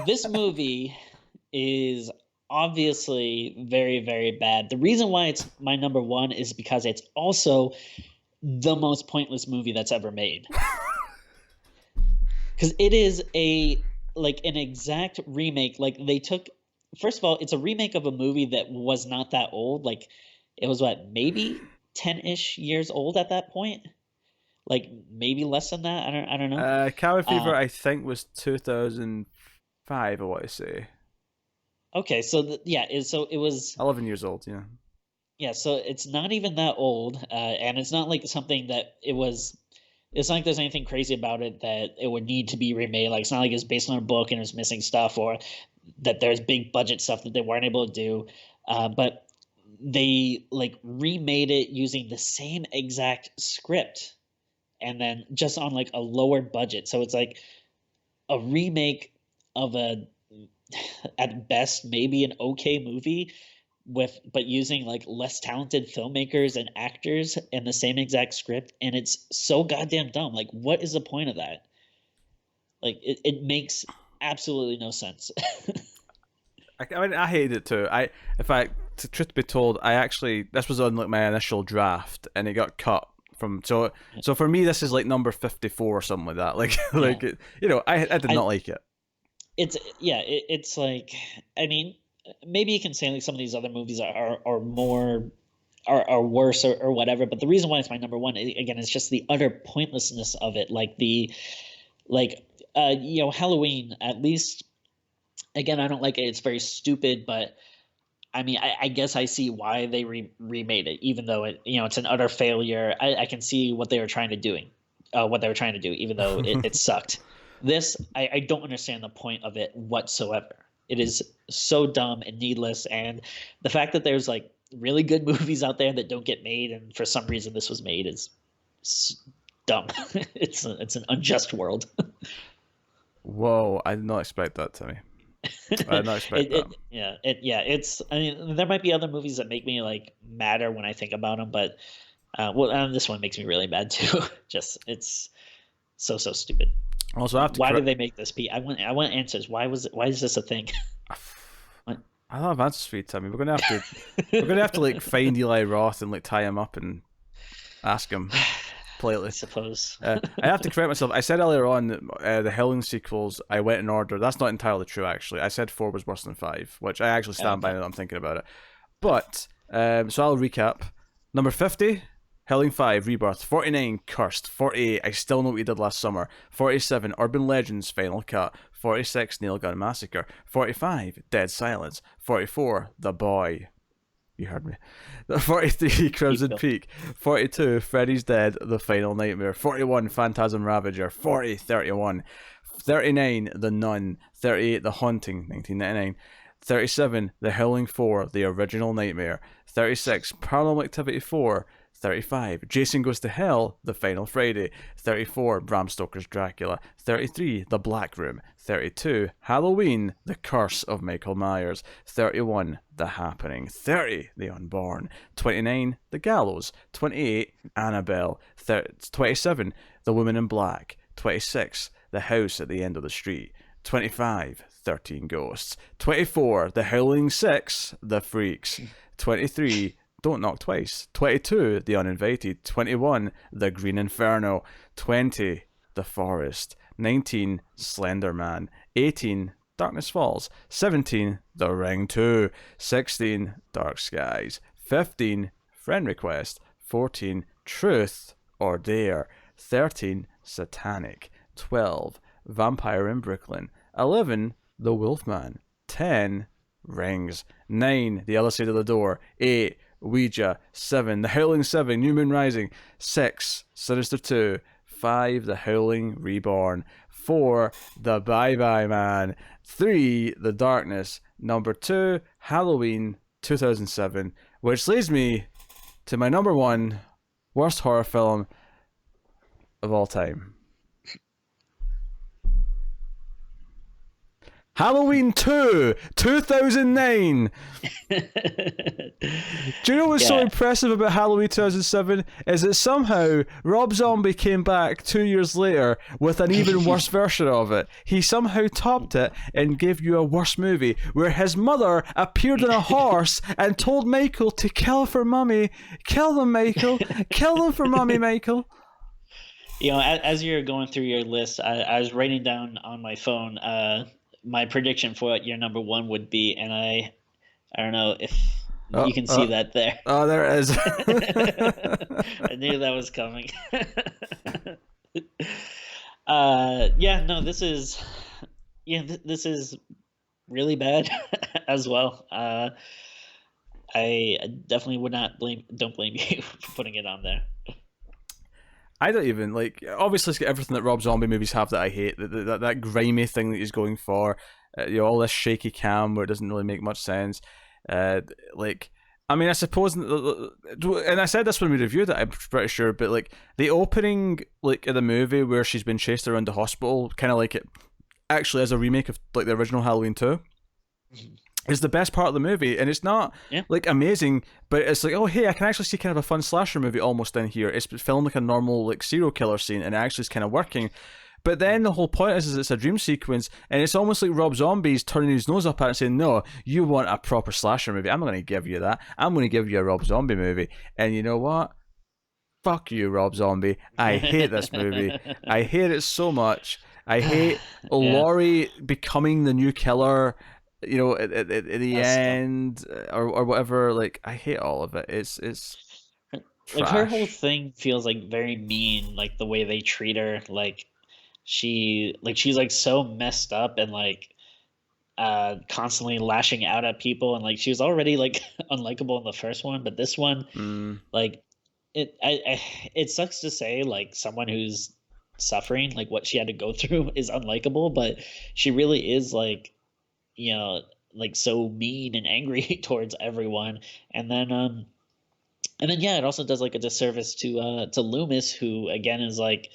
this movie is obviously very, very bad. The reason why it's my number 1 is because it's also the most pointless movie that's ever made. Because it is an exact remake. Like they took, first of all, it's a remake of a movie that was not that old. Like it was maybe 10-ish years old at that point. Like maybe less than that. I don't know. Cabin Fever, I think, was 2005. I want to say. Okay, so so it was 11 years old. Yeah. Yeah, so it's not even that old, and it's not like something that it was. It's not like there's anything crazy about it that it would need to be remade. Like it's not like it's based on a book and it's missing stuff, or that there's big budget stuff that they weren't able to do. But they remade it using the same exact script, and then just on a lower budget. So it's like a remake of at best maybe an okay movie but using less talented filmmakers and actors and the same exact script, and it's so goddamn dumb. What is the point of that? It makes absolutely no sense. I hated it too. Truth be told, this was on my initial draft, and it got cut from. So for me, this is number 54 or something like that. I did not like it. It's I mean, maybe you can say some of these other movies are worse or whatever, but the reason why it's my number 1 again is just the utter pointlessness of it. Halloween, at least, again, I don't like it. It's very stupid, but I mean, I guess I see why they remade it, even though it's an utter failure. I can see what they were trying to do, even though it sucked. This, I don't understand the point of it whatsoever. It is so dumb and needless, and the fact that there's really good movies out there that don't get made, and for some reason this was made, is dumb. It's an unjust world. Whoa! I did not expect that, Timmy. I did not expect that. It's. I mean, there might be other movies that make me madder when I think about them, but this one makes me really mad too. Just it's so stupid. Also, why did they make this? I want answers. Why is this a thing? I don't have answers for you, Timmy. We're gonna have to find Eli Roth and tie him up and ask him politely. I suppose. I have to correct myself. I said earlier on that the Howling sequels I went in order. That's not entirely true, actually. I said 4 was worse than 5, which I actually stand by now that I'm thinking about it. But so I'll recap. Number 50. Howling 5, Rebirth. 49, Cursed. 48, I Still Know What You Did Last Summer. 47, Urban Legends, Final Cut. 46, Nail Gun Massacre. 45, Dead Silence. 44, The Boy. You heard me. 43, Crimson Peak. 42, Freddy's Dead, The Final Nightmare. 41, Phantasm Ravager. 40, 31. 39, The Nun. 38, The Haunting, 1999. 37, The Howling 4, The Original Nightmare. 36, Paranormal Activity 4. 35, Jason Goes to Hell, The Final Friday. 34, Bram Stoker's Dracula. 33, The Black Room. 32, Halloween, The Curse of Michael Myers. 31, The Happening. 30, The Unborn. 29, The Gallows. 28, Annabelle. 27, The Woman in Black. 26, The House at the End of the Street. 25, 13 Ghosts. 24, The Howling 6, The Freaks. 23, Don't Knock Twice. 22, The Uninvited. 21, The Green Inferno. 20, The Forest. 19, Slender Man. 18, Darkness Falls. 17, The Ring 2. 16, Dark Skies. 15, Friend Request. 14, Truth or Dare. 13, Satanic. 12, Vampire in Brooklyn. 11, The Wolfman. 10, Rings. 9, The Other Side of the Door. 8, Ouija. 7, The Howling 7, New Moon Rising. 6, Sinister 2. 5, The Howling Reborn. 4, The Bye Bye Man. 3, The Darkness. Number 2, Halloween 2007, which leads me to my number 1 worst horror film of all time. Halloween 2, 2009. Do you know what's so impressive about Halloween 2007 is that somehow Rob Zombie came back 2 years later with an even worse version of it. He somehow topped it and gave you a worse movie where his mother appeared on a horse and told Michael to kill for Mummy. Kill them, Michael. Kill them for Mummy, Michael. You know, as you're going through your list, I was writing down on my phone my prediction for what your number 1 would be, and I don't know if you can see that there. Oh, there it is. I knew that was coming. This is really bad as well. I definitely would not don't blame you for putting it on there. I don't even, like, obviously it's got everything that Rob Zombie movies have that I hate, that grimy thing that he's going for, all this shaky cam where it doesn't really make much sense. I suppose, and I said this when we reviewed it, I'm pretty sure, but like the opening, like in the movie where she's been chased around the hospital, kind of like it actually as a remake of like the original Halloween 2. Is the best part of the movie, and it's not like amazing, but it's like, oh hey, I can actually see kind of a fun slasher movie almost in here. It's filmed like a normal like serial killer scene, and it actually is kind of working. But then the whole point is it's a dream sequence, and it's almost like Rob Zombie's turning his nose up at it and saying, no, you want a proper slasher movie, I'm not going to give you that, I'm going to give you a Rob Zombie movie. And you know what? Fuck you, Rob Zombie. I hate this movie. I hate it so much. I hate Laurie becoming the new killer, you know, at the end or whatever. Like, I hate all of it. It's like her whole thing feels like very mean, like the way they treat her. Like she's like so messed up and like constantly lashing out at people, and like she was already like unlikable in the first one, but this one like it sucks to say, like, someone who's suffering like what she had to go through is unlikable, but she really is, like, you know, like so mean and angry towards everyone. And then it also does like a disservice to Loomis, who again is like,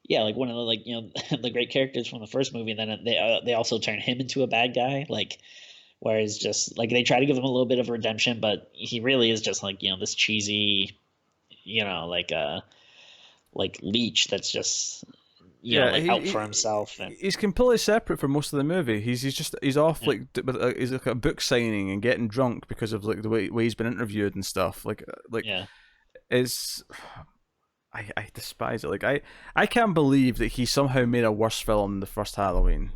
like one of the, like, you know, the great characters from the first movie. And then they also turn him into a bad guy, like, whereas just like they try to give him a little bit of redemption, but he really is just like, you know, this cheesy, you know, like leech that's just, you know, like out for himself. And he's completely separate from most of the movie. He's off like he's like a book signing and getting drunk because of like the way he's been interviewed and stuff. It's I despise it. Like I can't believe that he somehow made a worse film than the first Halloween.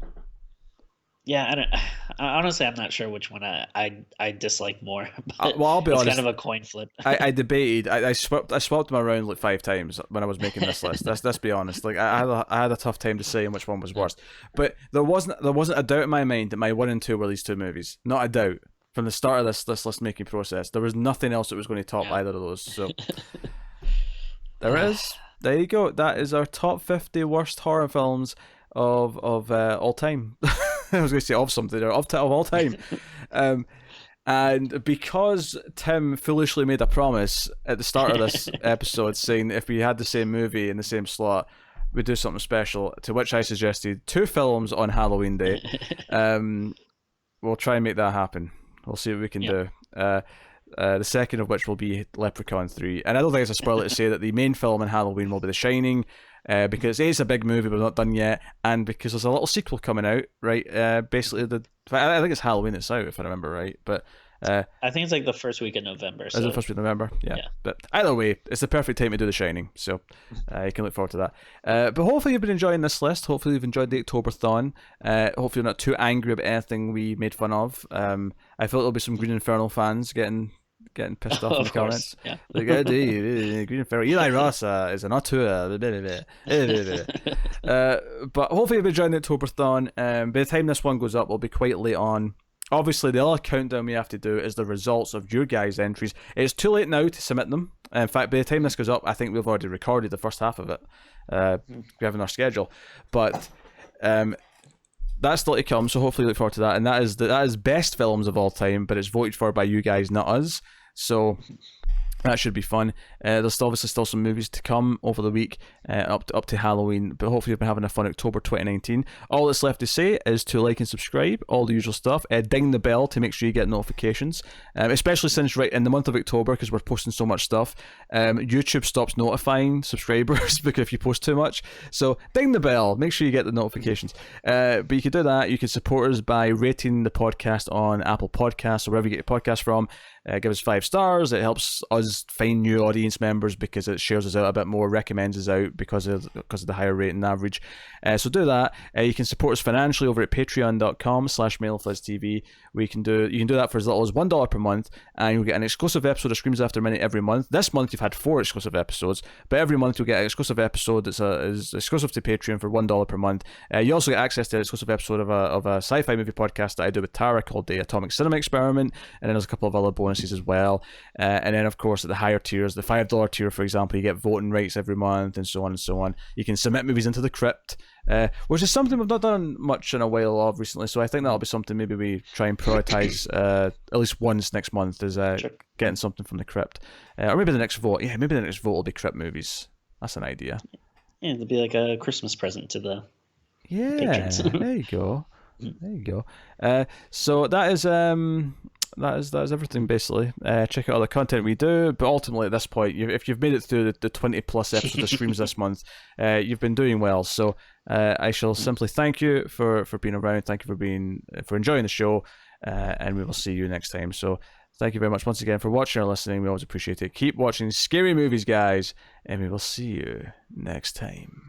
Honestly, I'm not sure which one I dislike more. But well, I'll be honest. It's kind of a coin flip. I debated. I swapped them around like 5 times when I was making this list. Let's be honest. Like I had a tough time deciding which one was worst. But there wasn't a doubt in my mind that my 1 and 2 were these 2 movies. Not a doubt from the start of this list making process. There was nothing else that was going to top either of those. So there it is. There you go. That is our top 50 worst horror films of all time. I was going to say of something or of all time. And because Tim foolishly made a promise at the start of this episode saying that if we had the same movie in the same slot, we'd do something special, to which I suggested 2 films on Halloween Day. We'll try and make that happen. We'll see what we can do. The second of which will be Leprechaun 3. And I don't think it's a spoiler to say that the main film in Halloween will be The Shining, because it's a big movie but not done yet, and because there's a little sequel coming out, right? Basically, I think it's Halloween it's out, if I remember right. But I think it's like the first week of November. So. Is it the first week of November? Yeah. But either way, it's the perfect time to do The Shining, so you can look forward to that. But hopefully you've been enjoying this list. Hopefully you've enjoyed the October-thon. Hopefully you're not too angry about anything we made fun of. I feel there'll be some Green Inferno fans getting pissed off in the comments. Yeah. Like, Green Inferno. Eli Ross is an auteur. But hopefully you've been enjoying the October-thon. By the time this one goes up, we'll be quite late on Obviously, the other countdown we have to do is the results of your guys' entries. It's too late now to submit them. In fact, by the time this goes up, I think we've already recorded the first half of it. We have in our schedule, but that's still to come. So hopefully, look forward to that. And that is best films of all time, but it's voted for by you guys, not us. So that should be fun. There's obviously still some movies to come over the week, up to Halloween, but hopefully we've been having a fun October 2019. All that's left to say is to like and subscribe, all the usual stuff. Ding the bell to make sure you get notifications, especially since right in the month of October, because we're posting so much stuff, YouTube stops notifying subscribers because if you post too much. So ding the bell, make sure you get the notifications. But you can do that. You can support us by rating the podcast on Apple Podcasts or wherever you get your podcast from. Give us 5 stars. It helps us find new audience members because it shares us out a bit more, recommends us out because of the higher rating average. So do that. You can support us financially over at patreon.com/MailFlizzTV. You can do that for as little as $1 per month, and you'll get an exclusive episode of Screams After Minute every month. This month you've had 4 exclusive episodes, but every month you'll get an exclusive episode that's is exclusive to Patreon for $1 per month. You also get access to an exclusive episode of a sci-fi movie podcast that I do with Tara called The Atomic Cinema Experiment, and then there's a couple of other bonuses as well. And then of course at the higher tiers, the $5 tier for example, you get voting rights every month and so on and so on. You can submit movies into the crypt, which is something we've not done much in a while of recently, so I think that'll be something maybe we try and prioritize at least once next month, is getting something from the crypt, or maybe the next vote. Yeah, maybe the next vote will be crypt movies. That's an idea. Yeah, it'll be like a Christmas present to the patrons. There you go. So that is everything basically. Check out all the content we do, but ultimately at this point, if you've made it through the 20 plus episodes of Streams this month, you've been doing well. So I shall simply thank you for being around. Thank you for enjoying the show, and we will see you next time. So thank you very much once again for watching or listening. We always appreciate it. Keep watching scary movies, guys, and we will see you next time.